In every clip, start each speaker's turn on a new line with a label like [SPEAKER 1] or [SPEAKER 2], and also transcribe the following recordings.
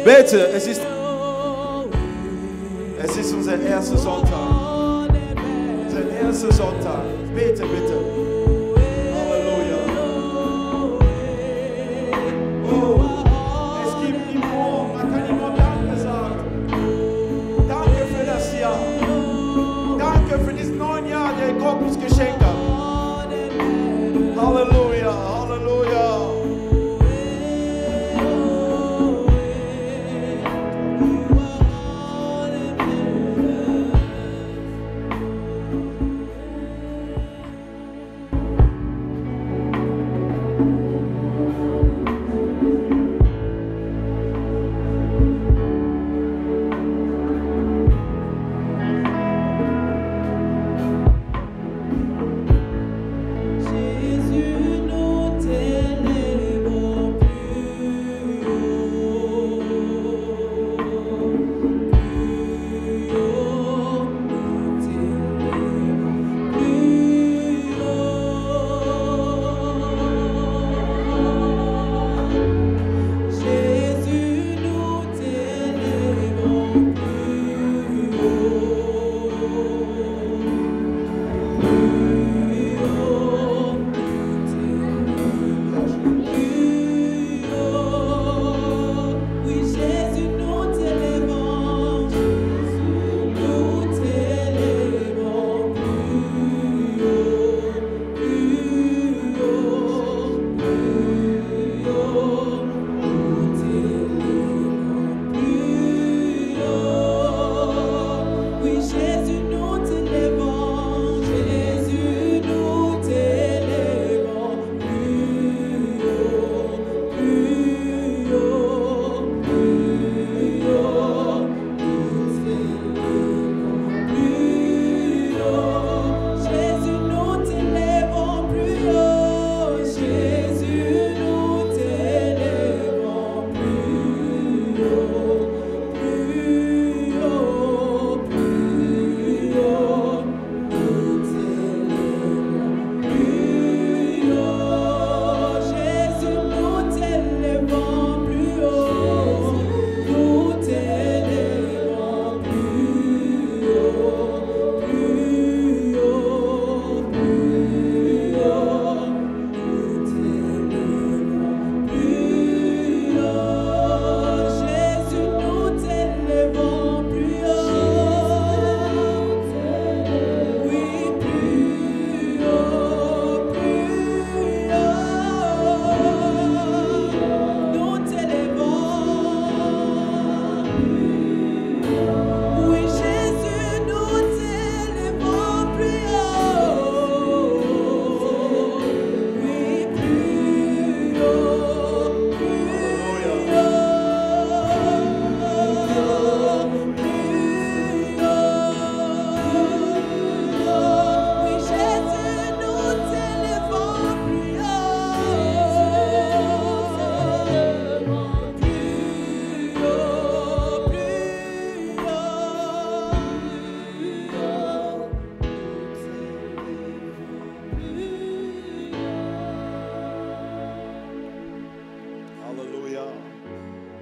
[SPEAKER 1] Bitte, es ist unser erster Sonntag. Unser erster Sonntag. Bitte, bitte. Halleluja. Oh, es gibt immer, man kann immer Danke sagen. Danke für das Jahr. Danke für dieses neue Jahr, der Gott uns geschenkt hat. Halleluja, Halleluja.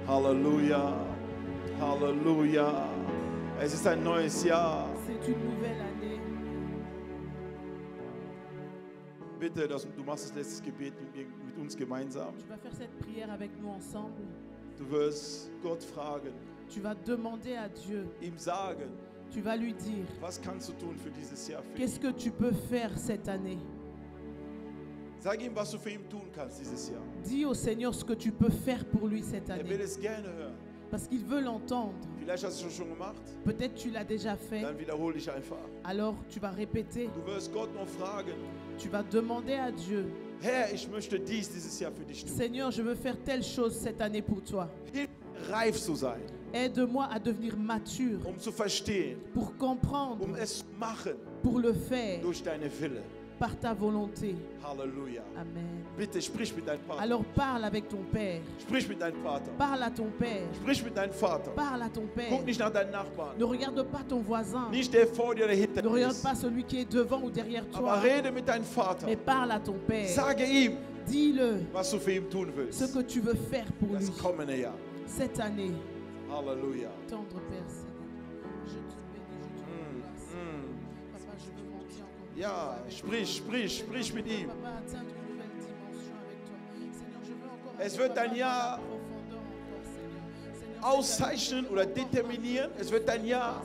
[SPEAKER 1] Halleluja, Halleluja. Es ist ein neues Jahr.
[SPEAKER 2] C'est une nouvelle année.
[SPEAKER 1] Bitte, du machst das letzte Gebet mit uns gemeinsam.
[SPEAKER 2] Tu vas faire cette prière avec nous ensemble.
[SPEAKER 1] Du wirst Gott fragen,
[SPEAKER 2] Tu vas demander à Dieu.
[SPEAKER 1] ihm sagen,
[SPEAKER 2] Tu vas lui dire,
[SPEAKER 1] was kannst du tun für dieses Jahr? Für
[SPEAKER 2] qu'est-ce
[SPEAKER 1] ihn?
[SPEAKER 2] que tu peux faire cette année?
[SPEAKER 1] Sag ihm, was du für ihn tun kannst dieses Jahr.
[SPEAKER 2] Dis au Seigneur ce que tu peux faire pour lui cette
[SPEAKER 1] Er will
[SPEAKER 2] année.
[SPEAKER 1] es gerne hören.
[SPEAKER 2] Parce qu'il veut l'entendre.
[SPEAKER 1] Vielleicht hast du es schon gemacht.
[SPEAKER 2] Peut-être tu l'as déjà fait.
[SPEAKER 1] Dann wiederhole dich einfach.
[SPEAKER 2] Alors tu vas répéter.
[SPEAKER 1] Du wirst Gott noch fragen,
[SPEAKER 2] Tu vas demander à Dieu,
[SPEAKER 1] Herr, ich möchte dieses Jahr für dich tun.
[SPEAKER 2] Seigneur, je veux faire telle chose cette année pour toi.
[SPEAKER 1] Hilf mir, reif zu sein,
[SPEAKER 2] Aide-moi à devenir mature
[SPEAKER 1] zu verstehen,
[SPEAKER 2] pour comprendre,
[SPEAKER 1] es zu machen
[SPEAKER 2] pour le faire
[SPEAKER 1] durch deine Wille.
[SPEAKER 2] par ta volonté.
[SPEAKER 1] Halleluja.
[SPEAKER 2] Amen.
[SPEAKER 1] Bitte sprich mit deinem Vater.
[SPEAKER 2] Alors parle avec ton Père.
[SPEAKER 1] Sprich mit deinem Vater.
[SPEAKER 2] Parle à ton Père.
[SPEAKER 1] Sprich mit deinem Vater.
[SPEAKER 2] Parle à ton Père.
[SPEAKER 1] Guck nicht nach deinen Nachbarn.
[SPEAKER 2] Ne regarde pas ton voisin.
[SPEAKER 1] Nicht der vor dir oder hinter
[SPEAKER 2] Ne
[SPEAKER 1] dir
[SPEAKER 2] regarde
[SPEAKER 1] ist.
[SPEAKER 2] pas celui qui est devant ou derrière toi.
[SPEAKER 1] Aber rede mit deinem Vater.
[SPEAKER 2] Mais parle à ton Père.
[SPEAKER 1] Sage ihm,
[SPEAKER 2] Dis-le
[SPEAKER 1] was du für ihn tun
[SPEAKER 2] ce
[SPEAKER 1] willst.
[SPEAKER 2] que tu veux faire pour lui
[SPEAKER 1] Das kommende Jahr.
[SPEAKER 2] cette année.
[SPEAKER 1] Hallelujah.
[SPEAKER 2] Tendre Père Seigneur. Je te bénis, je te rends grâce. Papa, je veux monter encore plus
[SPEAKER 1] Ja,
[SPEAKER 2] haut avec
[SPEAKER 1] sprich mit ihm.
[SPEAKER 2] toi. Papa, atteindre une nouvelle dimension avec toi. Seigneur, je veux encore
[SPEAKER 1] Es
[SPEAKER 2] aller,
[SPEAKER 1] wird
[SPEAKER 2] Papa,
[SPEAKER 1] ein
[SPEAKER 2] dans
[SPEAKER 1] Jahr
[SPEAKER 2] la profondeur encore, Seigneur. Seigneur,
[SPEAKER 1] Auszeichnen oder determinieren. Es wird dein Jahr.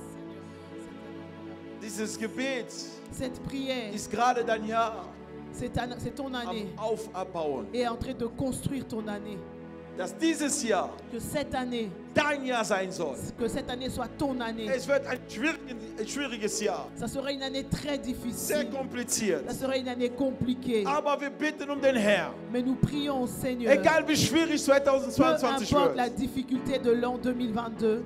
[SPEAKER 1] Dieses Gebet
[SPEAKER 2] cette prière,
[SPEAKER 1] ist gerade dein Jahr
[SPEAKER 2] c'est ton année.
[SPEAKER 1] am Aufbauen.
[SPEAKER 2] Et en train de construire ton année.
[SPEAKER 1] Dass dieses Jahr
[SPEAKER 2] Que cette année,
[SPEAKER 1] dein Jahr sein soll.
[SPEAKER 2] que cette année soit ton année.
[SPEAKER 1] Es wird ein schwieriges Jahr.
[SPEAKER 2] Ça sera une année très
[SPEAKER 1] Sehr
[SPEAKER 2] difficile.
[SPEAKER 1] kompliziert.
[SPEAKER 2] Ça sera une année compliquée.
[SPEAKER 1] Aber wir bitten den Herrn.
[SPEAKER 2] Mais nous prions au Seigneur.
[SPEAKER 1] Egal wie schwierig
[SPEAKER 2] Peu
[SPEAKER 1] 2022
[SPEAKER 2] importe la
[SPEAKER 1] wird.
[SPEAKER 2] difficulté de l'an 2022,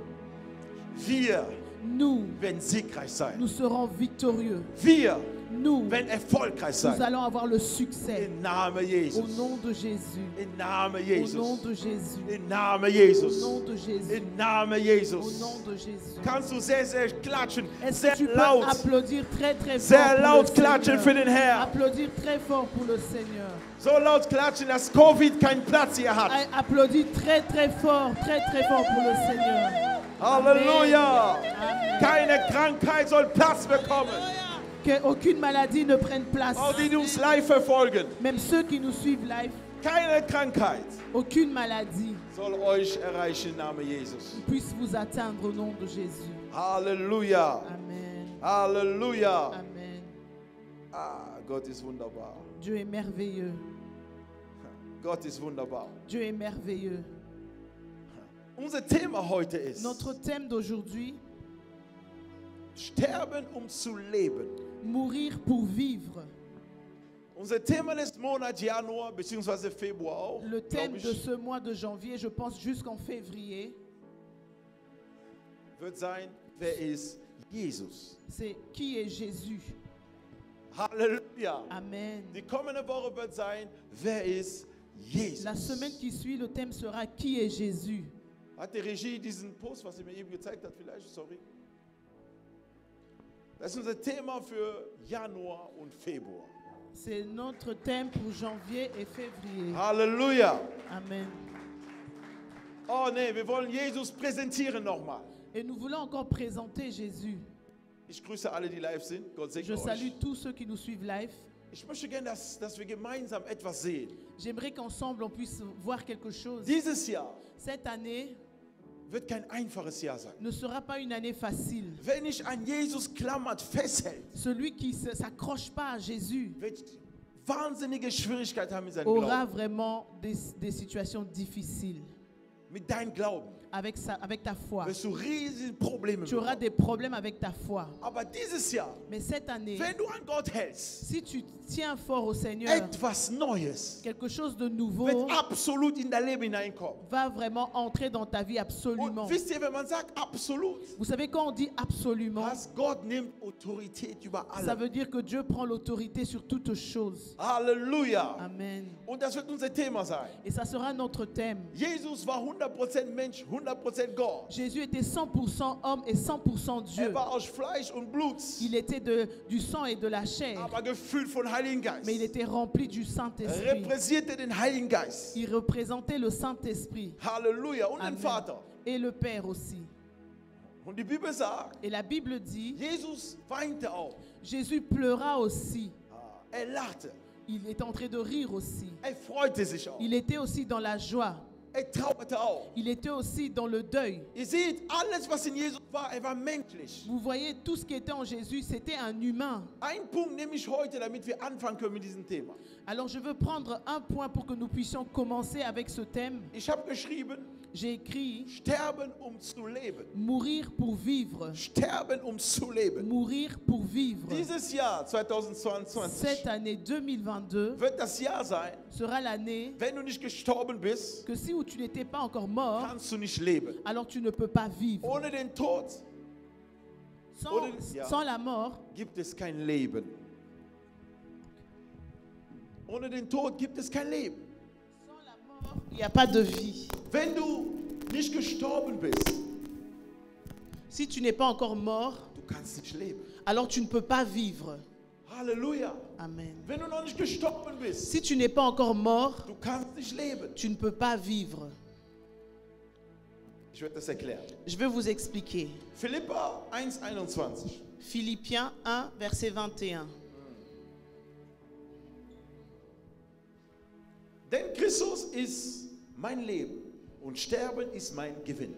[SPEAKER 1] Wir
[SPEAKER 2] nous
[SPEAKER 1] werden siegreich sein.
[SPEAKER 2] serons victorieux.
[SPEAKER 1] Wir
[SPEAKER 2] Nous
[SPEAKER 1] werden erfolgreich sein.
[SPEAKER 2] allons avoir le succès.
[SPEAKER 1] Im Namen
[SPEAKER 2] Au
[SPEAKER 1] Jesus.
[SPEAKER 2] nom de Jésus.
[SPEAKER 1] Im Namen
[SPEAKER 2] Au nom
[SPEAKER 1] Jesus.
[SPEAKER 2] de Jésus.
[SPEAKER 1] Im Namen
[SPEAKER 2] Au
[SPEAKER 1] Jesus.
[SPEAKER 2] nom de Jésus.
[SPEAKER 1] Im Namen
[SPEAKER 2] Au
[SPEAKER 1] Jesus.
[SPEAKER 2] nom de Jésus.
[SPEAKER 1] Kannst du sehr, sehr klatschen.
[SPEAKER 2] Est-ce
[SPEAKER 1] Sehr
[SPEAKER 2] que tu peux
[SPEAKER 1] laut.
[SPEAKER 2] applaudir très très fort
[SPEAKER 1] Sehr
[SPEAKER 2] pour
[SPEAKER 1] laut
[SPEAKER 2] le
[SPEAKER 1] klatschen für
[SPEAKER 2] Seigneur?
[SPEAKER 1] den Herrn.
[SPEAKER 2] Applaudir très fort pour le Seigneur.
[SPEAKER 1] So laut klatschen, dass Covid keinen Platz hier hat.
[SPEAKER 2] Applaudis très très fort pour le Seigneur.
[SPEAKER 1] Halleluja.
[SPEAKER 2] Amen.
[SPEAKER 1] Keine Krankheit soll Platz bekommen.
[SPEAKER 2] Qu'aucune maladie ne prenne place.
[SPEAKER 1] Auch die uns live verfolgen.
[SPEAKER 2] Même ceux qui nous suivent live,
[SPEAKER 1] Keine Krankheit
[SPEAKER 2] aucune maladie
[SPEAKER 1] soll euch erreichen im Namen Jesus.
[SPEAKER 2] puisse vous atteindre au nom de Jésus.
[SPEAKER 1] Halleluja.
[SPEAKER 2] Amen.
[SPEAKER 1] Halleluja.
[SPEAKER 2] Amen.
[SPEAKER 1] Ah, Gott ist wunderbar.
[SPEAKER 2] Dieu est merveilleux.
[SPEAKER 1] Gott ist wunderbar.
[SPEAKER 2] Dieu est merveilleux.
[SPEAKER 1] Unser Thema heute ist
[SPEAKER 2] Notre thème d'aujourd'hui,
[SPEAKER 1] Sterben zu leben.
[SPEAKER 2] mourir pour vivre.
[SPEAKER 1] Unser Thema des Monats Januar bzw. Februar auch,
[SPEAKER 2] Le thème
[SPEAKER 1] glaub
[SPEAKER 2] de
[SPEAKER 1] ich,
[SPEAKER 2] ce mois de janvier, je pense jusqu'en février,
[SPEAKER 1] wird sein, wer ist Jesus?
[SPEAKER 2] c'est qui est Jésus.
[SPEAKER 1] Halleluja.
[SPEAKER 2] Amen.
[SPEAKER 1] Die kommende Woche wird sein, wer ist Jesus?
[SPEAKER 2] La semaine qui suit, le thème sera qui est Jésus.
[SPEAKER 1] Hat die Regie diesen Post, was sie mir eben gezeigt hat, vielleicht? Sorry. Das ist unser Thema für Januar und Februar.
[SPEAKER 2] C'est notre thème pour janvier et février.
[SPEAKER 1] Halleluja.
[SPEAKER 2] Amen.
[SPEAKER 1] Oh nee, wir wollen Jesus präsentieren nochmal.
[SPEAKER 2] Et nous voulons encore présenter Jésus.
[SPEAKER 1] Ich grüße alle, die live sind. Gott
[SPEAKER 2] Je
[SPEAKER 1] segne
[SPEAKER 2] salue
[SPEAKER 1] euch.
[SPEAKER 2] tous ceux qui nous suivent live.
[SPEAKER 1] Ich möchte gerne, dass wir gemeinsam etwas sehen.
[SPEAKER 2] J'aimerais qu'ensemble on puisse voir quelque chose.
[SPEAKER 1] Dieses Jahr
[SPEAKER 2] Cette année
[SPEAKER 1] wird kein einfaches Jahr sein.
[SPEAKER 2] ne sera pas une année facile.
[SPEAKER 1] Wer nicht an Jesus klammert, festhält,
[SPEAKER 2] Celui qui ne s'accroche pas à Jésus
[SPEAKER 1] wird wahnsinnige Schwierigkeiten haben mit seinem
[SPEAKER 2] aura
[SPEAKER 1] Glauben.
[SPEAKER 2] vraiment des situations difficiles
[SPEAKER 1] Mit deinem Glauben
[SPEAKER 2] avec ta foi.
[SPEAKER 1] wirst du riesige Probleme
[SPEAKER 2] Tu auras
[SPEAKER 1] bekommen.
[SPEAKER 2] des problèmes avec ta foi.
[SPEAKER 1] Aber dieses Jahr,
[SPEAKER 2] Mais cette année,
[SPEAKER 1] wenn du an Gott hältst,
[SPEAKER 2] si tu tiens fort au Seigneur,
[SPEAKER 1] etwas Neues
[SPEAKER 2] quelque chose de nouveau
[SPEAKER 1] wird absolut in dein Leben hineinkommen.
[SPEAKER 2] va vraiment entrer dans ta vie absolument.
[SPEAKER 1] Und wisst ihr, wenn man sagt absolut,
[SPEAKER 2] Vous savez, quand on dit absolument,
[SPEAKER 1] dass Gott nimmt Autorität über
[SPEAKER 2] ça
[SPEAKER 1] alles.
[SPEAKER 2] veut dire que Dieu prend l'autorité sur toutes choses.
[SPEAKER 1] Halleluja.
[SPEAKER 2] Amen.
[SPEAKER 1] Und das wird unser Thema sein.
[SPEAKER 2] Et ça sera notre thème.
[SPEAKER 1] Jesus war 100% Mensch, 100% Gott.
[SPEAKER 2] Jésus était 100% homme et 100% Dieu.
[SPEAKER 1] Er war aus Fleisch und Blut,
[SPEAKER 2] Il était du sang et de la chair,
[SPEAKER 1] aber gefüllt von Heiligen Geist.
[SPEAKER 2] mais il était rempli du Saint-Esprit.
[SPEAKER 1] Repräsentierte den Heiligen Geist.
[SPEAKER 2] Il représentait le Saint-Esprit.
[SPEAKER 1] Halleluja. Und den
[SPEAKER 2] Amen.
[SPEAKER 1] Vater.
[SPEAKER 2] Et le Père aussi.
[SPEAKER 1] Und die Bibel sagt,
[SPEAKER 2] Et la Bible dit,
[SPEAKER 1] Jesus weinte auch.
[SPEAKER 2] Jésus pleura aussi.
[SPEAKER 1] Er lachte.
[SPEAKER 2] Il est en train de rire aussi.
[SPEAKER 1] Er freute sich auch.
[SPEAKER 2] Il était aussi dans la joie.
[SPEAKER 1] Er trauerte auch.
[SPEAKER 2] Il était aussi dans le deuil.
[SPEAKER 1] Ihr seht, alles was in Jesus war, er war menschlich.
[SPEAKER 2] Vous voyez, tout ce qui était en Jésus, c'était un humain.
[SPEAKER 1] Ein Punkt nehme ich heute, damit wir anfangen können mit diesem Thema.
[SPEAKER 2] Alors je veux prendre un point pour que nous puissions commencer avec ce thème.
[SPEAKER 1] Ich habe geschrieben,
[SPEAKER 2] J'ai écrit
[SPEAKER 1] sterben zu leben.
[SPEAKER 2] mourir pour vivre.
[SPEAKER 1] Sterben zu leben.
[SPEAKER 2] Mourir pour vivre.
[SPEAKER 1] Dieses Jahr 2022
[SPEAKER 2] Cette année 2022
[SPEAKER 1] wird das Jahr sein,
[SPEAKER 2] sera l'année
[SPEAKER 1] wenn du nicht gestorben bist,
[SPEAKER 2] que si où tu n'étais pas encore mort,
[SPEAKER 1] kannst du nicht leben.
[SPEAKER 2] alors tu ne peux pas vivre.
[SPEAKER 1] Ohne den Tod
[SPEAKER 2] Sans la mort,
[SPEAKER 1] gibt es kein Leben. Ohne den Tod gibt es kein Leben.
[SPEAKER 2] sans la mort, il n'y a pas de vie.
[SPEAKER 1] Wenn du nicht gestorben bist,
[SPEAKER 2] Si tu n'es pas encore mort,
[SPEAKER 1] du kannst nicht leben.
[SPEAKER 2] alors tu ne peux pas vivre.
[SPEAKER 1] Halleluja.
[SPEAKER 2] Amen.
[SPEAKER 1] Wenn du noch nicht gestorben bist,
[SPEAKER 2] Si tu n'es pas encore mort,
[SPEAKER 1] du kannst nicht leben.
[SPEAKER 2] tu ne peux pas vivre.
[SPEAKER 1] Ich werde das erklären.
[SPEAKER 2] Je vais vous expliquer.
[SPEAKER 1] Philipper 1,21.
[SPEAKER 2] Philippiens 1, verset 21.
[SPEAKER 1] Denn Christus ist mein Leben und Sterben ist mein Gewinn.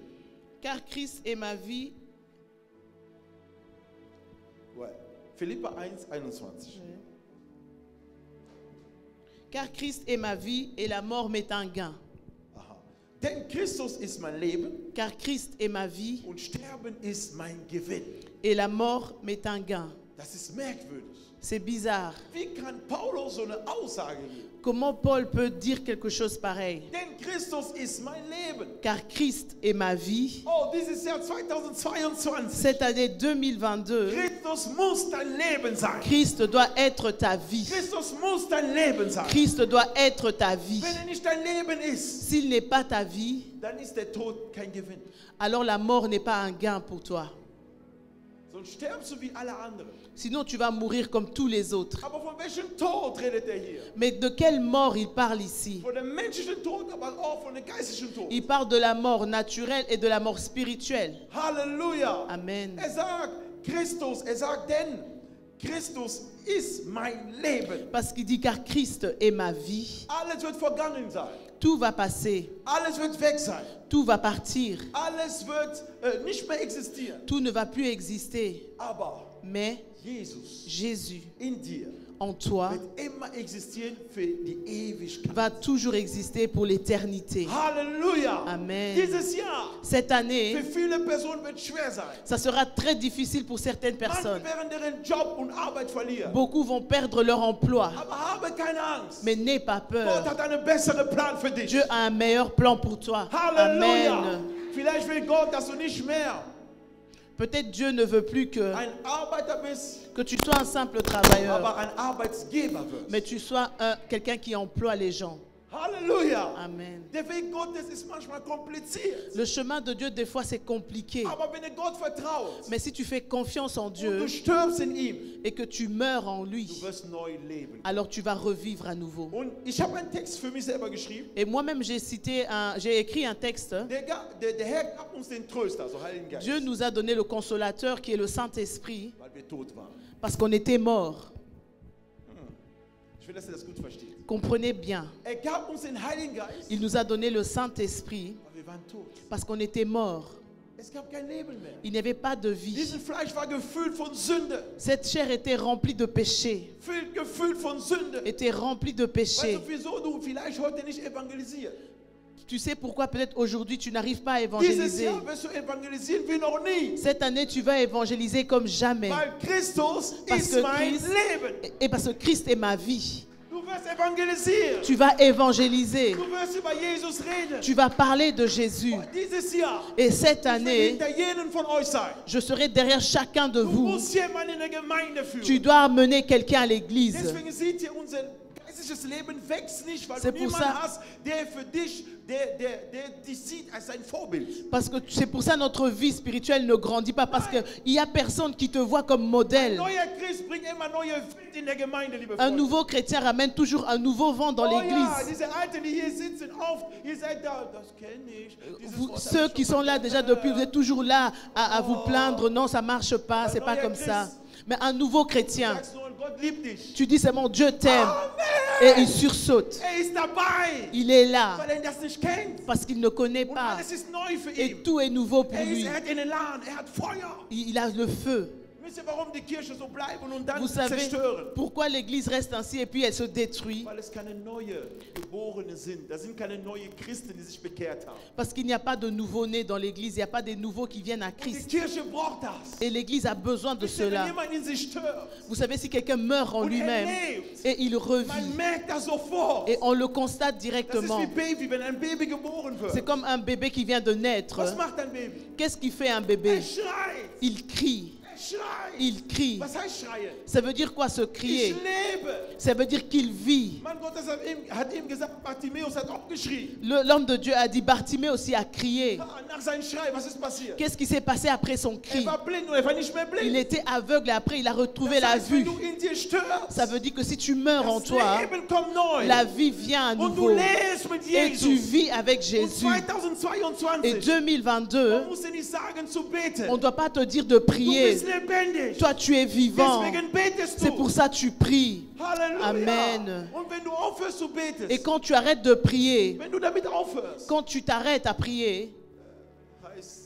[SPEAKER 2] Car Christ est ma vie.
[SPEAKER 1] Ouais. Philipper 1,21.
[SPEAKER 2] Car Christ est ma vie et la mort m'est un gain.
[SPEAKER 1] Aha. Denn Christus ist mein Leben
[SPEAKER 2] Car Christ est ma vie
[SPEAKER 1] und Sterben ist mein Gewinn.
[SPEAKER 2] et la mort m'est un gain.
[SPEAKER 1] Das ist merkwürdig.
[SPEAKER 2] C'est bizarre.
[SPEAKER 1] Wie kann Paulus so eine Aussage geben?
[SPEAKER 2] Comment Paul peut dire quelque chose pareil?
[SPEAKER 1] Denn Christus ist mein Leben.
[SPEAKER 2] Car Christ est ma vie.
[SPEAKER 1] Oh, dieses Jahr 2022.
[SPEAKER 2] Cette année 2022,
[SPEAKER 1] Christus muss dein Leben sein.
[SPEAKER 2] Christ doit être ta vie.
[SPEAKER 1] Christus muss dein Leben sein.
[SPEAKER 2] Christ doit être ta vie.
[SPEAKER 1] Wenn nicht dein Leben ist,
[SPEAKER 2] S'il n'est pas ta vie,
[SPEAKER 1] dann ist der Tod kein Gewinn.
[SPEAKER 2] alors la mort n'est pas un gain pour toi.
[SPEAKER 1] Sonst stirbst du wie alle anderen.
[SPEAKER 2] Sinon, tu vas mourir comme tous les autres.
[SPEAKER 1] Aber von welchem Tod redet hier?
[SPEAKER 2] Mais de quelle mort il parle ici?
[SPEAKER 1] Von dem menschlichen Tod, aber auch von dem geistlichen Tod.
[SPEAKER 2] Il parle de la mort naturelle et de la mort spirituelle.
[SPEAKER 1] Halleluja.
[SPEAKER 2] Amen.
[SPEAKER 1] Sagt Christus, sagt denn, Christus ist mein Leben.
[SPEAKER 2] Parce qu'il dit car Christ est ma vie.
[SPEAKER 1] Alles wird vergangen sein.
[SPEAKER 2] Tout va passer.
[SPEAKER 1] Alles wird weg sein.
[SPEAKER 2] Tout va partir.
[SPEAKER 1] Alles wird nicht mehr existieren.
[SPEAKER 2] Tout ne va plus exister.
[SPEAKER 1] Aber
[SPEAKER 2] Mais
[SPEAKER 1] Jesus
[SPEAKER 2] Jésus
[SPEAKER 1] in dir
[SPEAKER 2] en toi
[SPEAKER 1] wird immer existieren für die Ewigkeit.
[SPEAKER 2] va toujours exister pour l'éternité.
[SPEAKER 1] Halleluja.
[SPEAKER 2] Amen.
[SPEAKER 1] Dieses Jahr
[SPEAKER 2] Cette année,
[SPEAKER 1] für viele Personen wird schwer sein.
[SPEAKER 2] ça sera très difficile pour certaines
[SPEAKER 1] Manche
[SPEAKER 2] personnes.
[SPEAKER 1] werden ihren Job und Arbeit verlieren.
[SPEAKER 2] Beaucoup vont perdre leur emploi.
[SPEAKER 1] Aber habe keine Angst.
[SPEAKER 2] Mais n'aie pas
[SPEAKER 1] Gott
[SPEAKER 2] peur.
[SPEAKER 1] hat einen besseren Plan für dich.
[SPEAKER 2] Dieu a un meilleur plan pour toi.
[SPEAKER 1] Halleluja.
[SPEAKER 2] Amen.
[SPEAKER 1] Vielleicht will Gott, dass du nicht mehr
[SPEAKER 2] Peut-être Dieu ne veut plus
[SPEAKER 1] ein Arbeiter bist,
[SPEAKER 2] que tu sois un simple travailleur,
[SPEAKER 1] aber ein Arbeitsgeber wirst.
[SPEAKER 2] mais tu sois quelqu'un qui emploie les gens.
[SPEAKER 1] Halleluja.
[SPEAKER 2] Amen.
[SPEAKER 1] Der Weg Gottes ist manchmal kompliziert.
[SPEAKER 2] Le chemin de Dieu, des fois, c'est compliqué.
[SPEAKER 1] Aber wenn du Gott vertraust
[SPEAKER 2] Mais si tu fais confiance en
[SPEAKER 1] und
[SPEAKER 2] Dieu
[SPEAKER 1] du stirbst in ihm,
[SPEAKER 2] et que tu meurs en lui,
[SPEAKER 1] du wirst neu leben.
[SPEAKER 2] alors tu vas revivre à nouveau.
[SPEAKER 1] Und ich habe einen Text für mich selber geschrieben.
[SPEAKER 2] Et moi-même, j'ai écrit un texte.
[SPEAKER 1] Der Herr gab uns den Tröster, also Heiligen Geist,
[SPEAKER 2] Dieu nous a donné le consolateur qui est le Saint-Esprit
[SPEAKER 1] weil wir tot waren.
[SPEAKER 2] parce qu'on était morts.
[SPEAKER 1] Ich will, dass ihr das gut versteht.
[SPEAKER 2] Comprenez bien.
[SPEAKER 1] Er gab uns den Heiligen Geist,
[SPEAKER 2] Il nous a donné le Saint-Esprit
[SPEAKER 1] weil wir waren tot.
[SPEAKER 2] parce qu'on était morts.
[SPEAKER 1] Es gab kein Leben mehr.
[SPEAKER 2] Il n'y avait pas de vie.
[SPEAKER 1] Dieses Fleisch war gefüllt von Sünde.
[SPEAKER 2] Cette chair était remplie de péchés,
[SPEAKER 1] Gefüllt von Sünde.
[SPEAKER 2] était remplie de
[SPEAKER 1] Weißt
[SPEAKER 2] péchés.
[SPEAKER 1] du, wieso du vielleicht heute nicht evangelisierst?
[SPEAKER 2] Tu sais pourquoi peut-être aujourd'hui tu n'arrives pas à
[SPEAKER 1] Dieses
[SPEAKER 2] évangéliser.
[SPEAKER 1] Jahr wirst du evangelisieren wie noch nie.
[SPEAKER 2] Cette année tu vas évangéliser comme jamais.
[SPEAKER 1] Weil Christus
[SPEAKER 2] Parce
[SPEAKER 1] ist
[SPEAKER 2] que
[SPEAKER 1] mein
[SPEAKER 2] Christ,
[SPEAKER 1] Leben.
[SPEAKER 2] et parce que Christ est ma vie.
[SPEAKER 1] Du wirst evangelisieren.
[SPEAKER 2] Tu vas évangéliser.
[SPEAKER 1] Du wirst über Jesus reden.
[SPEAKER 2] Tu vas parler de Jésus.
[SPEAKER 1] Dieses Jahr
[SPEAKER 2] Et cette
[SPEAKER 1] ich will
[SPEAKER 2] année,
[SPEAKER 1] hinter jedem von euch sein.
[SPEAKER 2] je serai derrière chacun de
[SPEAKER 1] Du
[SPEAKER 2] vous.
[SPEAKER 1] musst jemanden in der Gemeinde
[SPEAKER 2] Tu
[SPEAKER 1] führen.
[SPEAKER 2] dois amener quelqu'un à l'église.
[SPEAKER 1] Deswegen seht ihr, unser geistliches Leben wächst nicht, weil
[SPEAKER 2] C'est
[SPEAKER 1] du
[SPEAKER 2] pour
[SPEAKER 1] niemanden
[SPEAKER 2] ça-
[SPEAKER 1] hast, der für dich, der dich sieht als ein Vorbild.
[SPEAKER 2] Parce que c'est pour ça notre vie spirituelle ne grandit pas. Parce qu'il n'y a personne qui te voit comme modèle.
[SPEAKER 1] Neuer Christ bringt immer neue Wind in der Gemeinde, liebe
[SPEAKER 2] Un
[SPEAKER 1] Freunde.
[SPEAKER 2] nouveau chrétien ramène toujours un nouveau vent dans
[SPEAKER 1] Oh ja,
[SPEAKER 2] l'église.
[SPEAKER 1] diese Alten, die hier sitzen, oft, ihr seid da, das kenne ich. Dieses Wort hab
[SPEAKER 2] Ceux
[SPEAKER 1] ich
[SPEAKER 2] qui
[SPEAKER 1] schon
[SPEAKER 2] sont
[SPEAKER 1] mal
[SPEAKER 2] là déjà
[SPEAKER 1] gehört.
[SPEAKER 2] depuis, vous êtes toujours là à vous plaindre. Non, ça marche pas, c'est pas comme ça. Mais un nouveau
[SPEAKER 1] Du
[SPEAKER 2] chrétien,
[SPEAKER 1] sagst nur, Gott liebt dich.
[SPEAKER 2] tu dis seulement Dieu t'aime.
[SPEAKER 1] Amen.
[SPEAKER 2] Et il sursaute.
[SPEAKER 1] Ist dabei,
[SPEAKER 2] Il est là
[SPEAKER 1] weil das nicht kennt.
[SPEAKER 2] parce qu'il ne connaît
[SPEAKER 1] Und
[SPEAKER 2] pas.
[SPEAKER 1] alles ist neu für
[SPEAKER 2] Et
[SPEAKER 1] ihn.
[SPEAKER 2] tout est nouveau pour lui.
[SPEAKER 1] Er hat einen Elan, hat Feuer.
[SPEAKER 2] Il a le feu.
[SPEAKER 1] Wisst ihr, warum die Kirche so bleiben und dann
[SPEAKER 2] Vous savez
[SPEAKER 1] zerstören?
[SPEAKER 2] pourquoi l'église reste ainsi et puis elle se détruit?
[SPEAKER 1] Weil es keine neue Geborene sind. Das sind keine neuen Christen, die sich bekehrt haben.
[SPEAKER 2] Parce qu'il n'y a pas de nouveau-nés dans l'église, il n'y a pas des nouveaux qui viennent à
[SPEAKER 1] Und die
[SPEAKER 2] Christ.
[SPEAKER 1] Kirche braucht das.
[SPEAKER 2] Et l'église a besoin de
[SPEAKER 1] Wisst ihr, wenn
[SPEAKER 2] cela.
[SPEAKER 1] jemand in sich stirbt
[SPEAKER 2] Vous savez, si quelqu'un meurt en
[SPEAKER 1] und
[SPEAKER 2] lui-même
[SPEAKER 1] lebt,
[SPEAKER 2] et il
[SPEAKER 1] man
[SPEAKER 2] revit,
[SPEAKER 1] merkt das sofort.
[SPEAKER 2] et on le constate
[SPEAKER 1] Das ist
[SPEAKER 2] directement.
[SPEAKER 1] wie Baby, wenn ein Baby geboren
[SPEAKER 2] C'est
[SPEAKER 1] wird.
[SPEAKER 2] comme un bébé qui vient de naître.
[SPEAKER 1] Was macht ein Baby?
[SPEAKER 2] Qu'est-ce qu'il fait un bébé?
[SPEAKER 1] Schreit.
[SPEAKER 2] Il crie.
[SPEAKER 1] Schreit.
[SPEAKER 2] Il crie.
[SPEAKER 1] Was heißt schreien?
[SPEAKER 2] Ça veut dire quoi se
[SPEAKER 1] Ich
[SPEAKER 2] crier?
[SPEAKER 1] lebe.
[SPEAKER 2] Ça veut dire qu'il vit.
[SPEAKER 1] Mann Gottes hat ihm gesagt, Bartimäus hat auch geschrien.
[SPEAKER 2] L'homme de Dieu a dit, Bartimée aussi a crié.
[SPEAKER 1] Nach seinem Schrei, was ist passiert?
[SPEAKER 2] Qu'est-ce qui s'est passé après son cri?
[SPEAKER 1] Er war blind und er war nicht mehr blind.
[SPEAKER 2] Il était aveugle et après il a retrouvé
[SPEAKER 1] Das
[SPEAKER 2] la
[SPEAKER 1] heißt, wenn
[SPEAKER 2] vue.
[SPEAKER 1] du in dir stirbst,
[SPEAKER 2] Ça veut dire que si tu meurs en
[SPEAKER 1] das
[SPEAKER 2] toi,
[SPEAKER 1] Leben kommt neu.
[SPEAKER 2] la vie vient à
[SPEAKER 1] Und du
[SPEAKER 2] nouveau.
[SPEAKER 1] lebst mit
[SPEAKER 2] Et tu
[SPEAKER 1] Jesus.
[SPEAKER 2] vis avec
[SPEAKER 1] Und
[SPEAKER 2] Jésus. Et
[SPEAKER 1] 2022,
[SPEAKER 2] 2022,
[SPEAKER 1] man muss dir nicht sagen zu beten.
[SPEAKER 2] on ne doit pas te dire de
[SPEAKER 1] Du
[SPEAKER 2] prier.
[SPEAKER 1] bist lebendig.
[SPEAKER 2] Toi, tu es vivant.
[SPEAKER 1] Deswegen betest
[SPEAKER 2] C'est
[SPEAKER 1] du.
[SPEAKER 2] pour ça que tu pries.
[SPEAKER 1] Halleluja.
[SPEAKER 2] Amen.
[SPEAKER 1] Und wenn du aufhörst zu beten,
[SPEAKER 2] Et quand tu arrêtes de prier,
[SPEAKER 1] wenn du damit aufhörst,
[SPEAKER 2] quand tu t'arrêtes à prier,
[SPEAKER 1] heißt,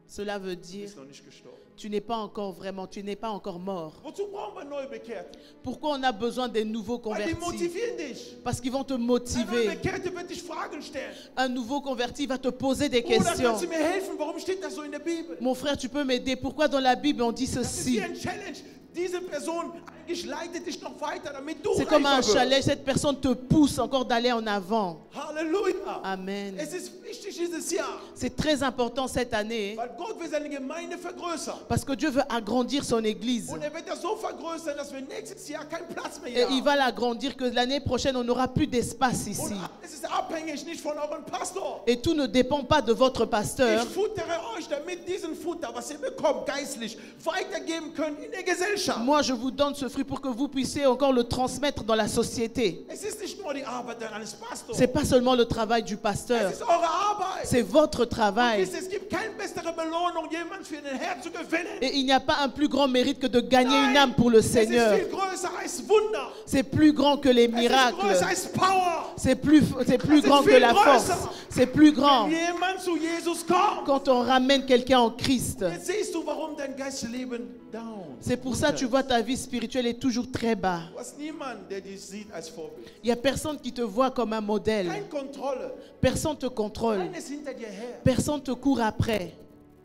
[SPEAKER 2] cela veut
[SPEAKER 1] du
[SPEAKER 2] dire
[SPEAKER 1] bist noch nicht gestorben.
[SPEAKER 2] tu n'es pas encore vraiment, tu n'es pas encore mort.
[SPEAKER 1] Wozu brauchen wir neue Bekehrte?
[SPEAKER 2] Pourquoi on a besoin des nouveaux
[SPEAKER 1] Weil die
[SPEAKER 2] convertis?
[SPEAKER 1] motivieren dich.
[SPEAKER 2] Parce qu'ils vont te
[SPEAKER 1] Ein neuer
[SPEAKER 2] motiver.
[SPEAKER 1] Bekehrte wird dich Fragen stellen.
[SPEAKER 2] Un nouveau converti va te poser des
[SPEAKER 1] Bruder,
[SPEAKER 2] questions.
[SPEAKER 1] kannst du mir helfen? Warum steht das so in der Bibel?
[SPEAKER 2] Mon frère, tu peux m'aider? Pourquoi dans la Bible on dit
[SPEAKER 1] Das ist
[SPEAKER 2] ceci?
[SPEAKER 1] wie ein Challenge. Diese Person eigentlich leitet dich noch weiter, damit du
[SPEAKER 2] C'est comme un
[SPEAKER 1] reifer wirst.
[SPEAKER 2] challenge. Cette personne te pousse encore d'aller en avant.
[SPEAKER 1] Halleluja.
[SPEAKER 2] Amen.
[SPEAKER 1] Es ist wichtig dieses Jahr,
[SPEAKER 2] C'est très important cette année
[SPEAKER 1] weil Gott will seine Gemeinde vergrößern.
[SPEAKER 2] parce que Dieu veut agrandir son église.
[SPEAKER 1] Und er wird das so vergrößern, dass wir nächstes Jahr keinen Platz mehr
[SPEAKER 2] Et
[SPEAKER 1] hier
[SPEAKER 2] il
[SPEAKER 1] haben.
[SPEAKER 2] va l'agrandir que l'année prochaine, on n'aura plus d'espace ici.
[SPEAKER 1] Und es ist abhängig nicht von eurem Pastor.
[SPEAKER 2] Et tout ne dépend pas de votre pasteur.
[SPEAKER 1] Ich futtere euch, damit diesen Futter, was ihr bekommt, geistlich weitergeben könnt in der Gesellschaft.
[SPEAKER 2] Moi, je vous donne ce fruit pour que vous puissiez encore le transmettre dans la société.
[SPEAKER 1] Es ist nicht nur die Arbeit eines Pastors.
[SPEAKER 2] C'est pas seulement le travail du
[SPEAKER 1] Es
[SPEAKER 2] pasteur,
[SPEAKER 1] ist eure Arbeit.
[SPEAKER 2] c'est votre
[SPEAKER 1] Und
[SPEAKER 2] travail.
[SPEAKER 1] wisst ihr, es gibt keine bessere Belohnung, jemand für den Herrn zu gewinnen.
[SPEAKER 2] Et il n'y a pas un plus grand mérite que de gagner une âme pour le
[SPEAKER 1] Es ist
[SPEAKER 2] Seigneur.
[SPEAKER 1] viel größer als Wunder.
[SPEAKER 2] C'est plus grand que les
[SPEAKER 1] Es ist
[SPEAKER 2] miracles.
[SPEAKER 1] größer als Power.
[SPEAKER 2] C'est plus grand que la force. C'est plus grand
[SPEAKER 1] Wenn jemand zu Jesus kommt,
[SPEAKER 2] quand on ramène quelqu'un en Christ.
[SPEAKER 1] jetzt siehst du, warum dein Geistleben down.
[SPEAKER 2] C'est pour ça que tu vois ta vie spirituelle est toujours très bas.
[SPEAKER 1] Du hast niemanden, der dich sieht als Vorbild.
[SPEAKER 2] Il n'y a personne qui te voit comme un modèle.
[SPEAKER 1] Keine Kontrolle.
[SPEAKER 2] Personne ne te contrôle.
[SPEAKER 1] Keiner ist hinter dir her.
[SPEAKER 2] Personne te court après.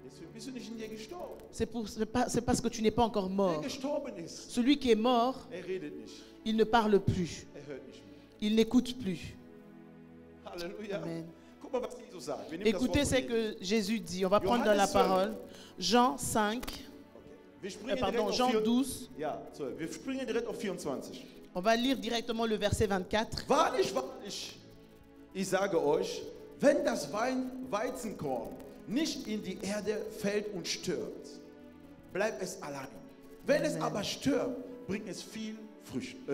[SPEAKER 1] Deswegen bist du nicht in dir gestorben.
[SPEAKER 2] C'est parce que tu n'es pas encore
[SPEAKER 1] Wer
[SPEAKER 2] mort.
[SPEAKER 1] gestorben ist,
[SPEAKER 2] Celui qui est mort,
[SPEAKER 1] redet nicht.
[SPEAKER 2] il ne parle plus.
[SPEAKER 1] Hört nicht mehr.
[SPEAKER 2] Il n'écoute plus.
[SPEAKER 1] Halleluja.
[SPEAKER 2] Amen.
[SPEAKER 1] Guck mal, was Jesus sagt. Wir nehmen das
[SPEAKER 2] Écoutez
[SPEAKER 1] Wort
[SPEAKER 2] ce
[SPEAKER 1] von Jesus.
[SPEAKER 2] que Jésus dit. On va prendre dans la
[SPEAKER 1] Johannes 12.
[SPEAKER 2] parole. Jean 5,
[SPEAKER 1] Wir springen
[SPEAKER 2] pardon,
[SPEAKER 1] direkt auf
[SPEAKER 2] Jean
[SPEAKER 1] 4
[SPEAKER 2] 12.
[SPEAKER 1] Ja, 12. Wir springen direkt auf 24.
[SPEAKER 2] On va lire directement le verset 24.
[SPEAKER 1] Wahrlich, wahrlich, ich sage euch, wenn das Weizenkorn nicht in die Erde fällt und stirbt, bleibt es allein. Wenn es aber stirbt, bringt es viel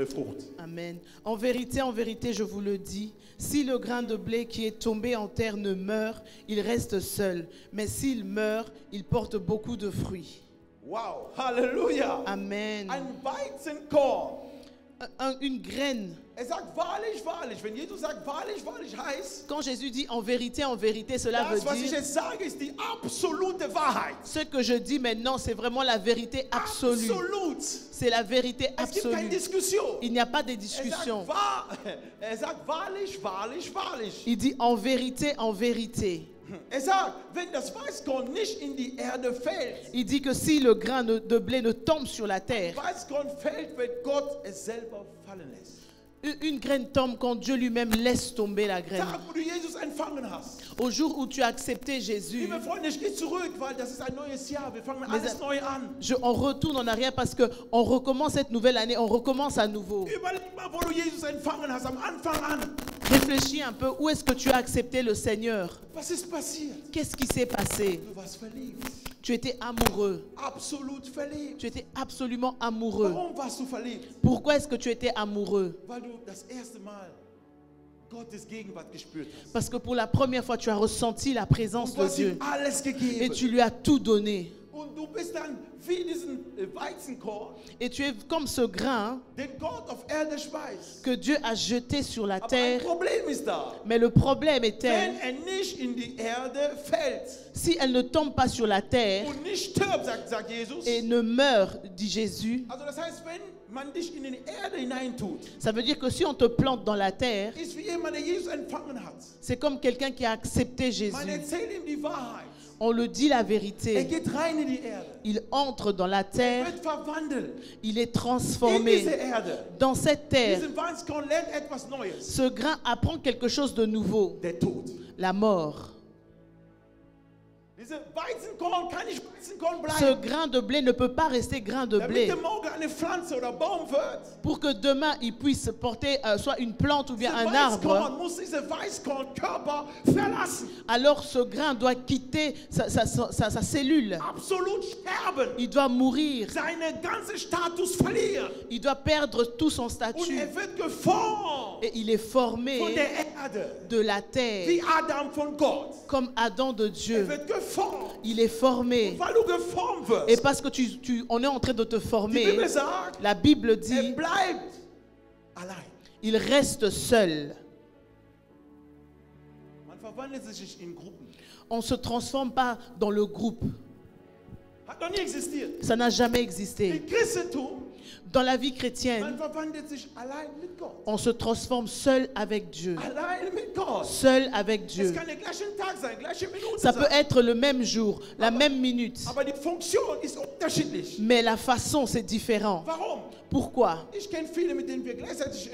[SPEAKER 1] Frucht.
[SPEAKER 2] Amen. En vérité, je vous le dis, si le grain de blé qui est tombé en terre ne meurt, il reste seul. Mais s'il meurt, il porte beaucoup de fruits.
[SPEAKER 1] Wow, Halleluja.
[SPEAKER 2] Amen.
[SPEAKER 1] Ein Weizenkorn.
[SPEAKER 2] Une graine.
[SPEAKER 1] Er sagt wahrlich, wahrlich. Wenn Jesus sagt wahrlich, wahrlich, heißt,
[SPEAKER 2] Quand Jésus dit en vérité, cela
[SPEAKER 1] das, was
[SPEAKER 2] veut
[SPEAKER 1] ich
[SPEAKER 2] dire
[SPEAKER 1] jetzt sage, ist die absolute Wahrheit.
[SPEAKER 2] ce que je dis maintenant, c'est vraiment la vérité absolue.
[SPEAKER 1] Absolut.
[SPEAKER 2] C'est la vérité
[SPEAKER 1] Es gibt keine
[SPEAKER 2] absolue.
[SPEAKER 1] Diskussion.
[SPEAKER 2] Il n'y a pas de
[SPEAKER 1] Er
[SPEAKER 2] discussion.
[SPEAKER 1] sagt wahrlich, wahrlich, wahrlich.
[SPEAKER 2] Il dit en vérité, en vérité.
[SPEAKER 1] Er sagt, wenn das Weißkorn nicht in die Erde fällt,
[SPEAKER 2] Il dit que si le grain de blé ne tombe sur la terre,
[SPEAKER 1] Weißkorn fällt, wenn Gott es selber fallen lässt.
[SPEAKER 2] une graine tombe quand Dieu lui-même laisse tomber la graine.
[SPEAKER 1] Sag, wo du Jesus empfangen hast.
[SPEAKER 2] Au jour où tu as accepté Jésus,
[SPEAKER 1] Liebe Freunde, ich gehe zurück, weil das ist ein neues Jahr. Wir fangen alles neu an.
[SPEAKER 2] on retourne en arrière parce qu'on recommence cette nouvelle année, on recommence à nouveau.
[SPEAKER 1] Überleg mal, wo du Jesus empfangen hast, am Anfang an.
[SPEAKER 2] Réfléchis un peu, où est-ce que tu as accepté le Seigneur?
[SPEAKER 1] Was ist passiert?
[SPEAKER 2] Qu'est-ce qui s'est passé?
[SPEAKER 1] Du warst verliebt.
[SPEAKER 2] Tu étais amoureux.
[SPEAKER 1] Absolut verliebt.
[SPEAKER 2] Tu étais absolument amoureux.
[SPEAKER 1] Warum warst du verliebt?
[SPEAKER 2] Pourquoi est-ce que tu étais amoureux?
[SPEAKER 1] Weil du das erste Mal Gottes Gegenwart gespürt hast.
[SPEAKER 2] Parce que pour la première fois, tu as ressenti la présence
[SPEAKER 1] Du
[SPEAKER 2] de
[SPEAKER 1] hast ihm
[SPEAKER 2] Dieu.
[SPEAKER 1] alles
[SPEAKER 2] Et
[SPEAKER 1] gegeben.
[SPEAKER 2] tu lui as tout donné.
[SPEAKER 1] Und du bist dann wie diesen Weizenkorn,
[SPEAKER 2] Et tu es comme ce grain
[SPEAKER 1] den Gott auf Erde speist.
[SPEAKER 2] que Dieu a jeté sur la
[SPEAKER 1] Aber ein
[SPEAKER 2] terre.
[SPEAKER 1] Problem ist da.
[SPEAKER 2] Mais le problème est tel,
[SPEAKER 1] Wenn er nicht in die Erde fällt
[SPEAKER 2] si elle ne tombe pas sur la terre
[SPEAKER 1] und nicht stirbt, sagt Jesus.
[SPEAKER 2] et ne meurt, dit Jésus,
[SPEAKER 1] Also das heißt, wenn man dich in die Erde hineintut,
[SPEAKER 2] ça veut dire que si on te plante dans la terre,
[SPEAKER 1] ist wie jemand, der Jesus empfangen hat.
[SPEAKER 2] c'est comme quelqu'un qui a accepté
[SPEAKER 1] Man
[SPEAKER 2] Jésus.
[SPEAKER 1] erzählt ihm die Wahrheit.
[SPEAKER 2] On le dit la
[SPEAKER 1] Er
[SPEAKER 2] vérité.
[SPEAKER 1] geht rein in die Erde.
[SPEAKER 2] Il entre dans la
[SPEAKER 1] Er
[SPEAKER 2] terre,
[SPEAKER 1] wird verwandelt.
[SPEAKER 2] il est
[SPEAKER 1] In
[SPEAKER 2] transformé.
[SPEAKER 1] diese Erde.
[SPEAKER 2] Dans cette terre,
[SPEAKER 1] Diesen Weizenkorn lernt etwas Neues.
[SPEAKER 2] ce grain apprend quelque chose de nouveau,
[SPEAKER 1] Der Tod.
[SPEAKER 2] la mort.
[SPEAKER 1] Diese Weizenkorn kann nicht Weizenkorn
[SPEAKER 2] Ce
[SPEAKER 1] bleiben.
[SPEAKER 2] grain de blé ne peut pas rester grain de
[SPEAKER 1] Damit
[SPEAKER 2] blé.
[SPEAKER 1] der morgen eine Pflanze oder Baum wird.
[SPEAKER 2] Pour que demain il puisse porter soit une plante ou bien
[SPEAKER 1] Dieser
[SPEAKER 2] un arbre,
[SPEAKER 1] Weizenkorn muss diese Weißkornkörper verlassen.
[SPEAKER 2] alors ce grain doit quitter sa cellule.
[SPEAKER 1] Absolut sterben.
[SPEAKER 2] Il doit mourir.
[SPEAKER 1] Seinen ganzen Status verlieren.
[SPEAKER 2] Il doit perdre tout son
[SPEAKER 1] Und
[SPEAKER 2] statut.
[SPEAKER 1] wird geformt
[SPEAKER 2] Et il est formé
[SPEAKER 1] von der Erde.
[SPEAKER 2] de la terre,
[SPEAKER 1] Wie Adam von Gott.
[SPEAKER 2] comme Adam de Dieu.
[SPEAKER 1] Wird geformt.
[SPEAKER 2] Il est formé.
[SPEAKER 1] Weil du geformt wirst.
[SPEAKER 2] Et parce que on est en train de te
[SPEAKER 1] Die
[SPEAKER 2] former,
[SPEAKER 1] Bibel sagt,
[SPEAKER 2] la Bible dit,
[SPEAKER 1] bleibt allein.
[SPEAKER 2] il reste seul.
[SPEAKER 1] Man verwandelt sich in Gruppen.
[SPEAKER 2] On ne se transforme pas dans le groupe.
[SPEAKER 1] Hat noch nie existiert.
[SPEAKER 2] Ça n'a jamais
[SPEAKER 1] Im
[SPEAKER 2] existé.
[SPEAKER 1] Christentum,
[SPEAKER 2] Dans la vie
[SPEAKER 1] man
[SPEAKER 2] chrétienne,
[SPEAKER 1] verwandelt sich allein mit Gott.
[SPEAKER 2] on se transforme seul avec Dieu.
[SPEAKER 1] Allein mit Gott.
[SPEAKER 2] Seul avec
[SPEAKER 1] Es
[SPEAKER 2] Dieu.
[SPEAKER 1] kann der gleiche Tag sein, gleiche Minute
[SPEAKER 2] Ça peut
[SPEAKER 1] sein.
[SPEAKER 2] être le même jour, la même minute.
[SPEAKER 1] Aber die Funktion ist unterschiedlich.
[SPEAKER 2] Mais la façon, c'est différent.
[SPEAKER 1] Warum?
[SPEAKER 2] Pourquoi?
[SPEAKER 1] Ich kenne viele, mit denen wir gleichzeitig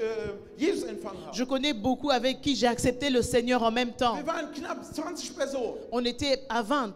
[SPEAKER 1] Jesus empfangen haben.
[SPEAKER 2] Je connais beaucoup avec qui j'ai accepté le Seigneur en même temps.
[SPEAKER 1] Wir waren knapp 20 Personen.
[SPEAKER 2] On était à 20.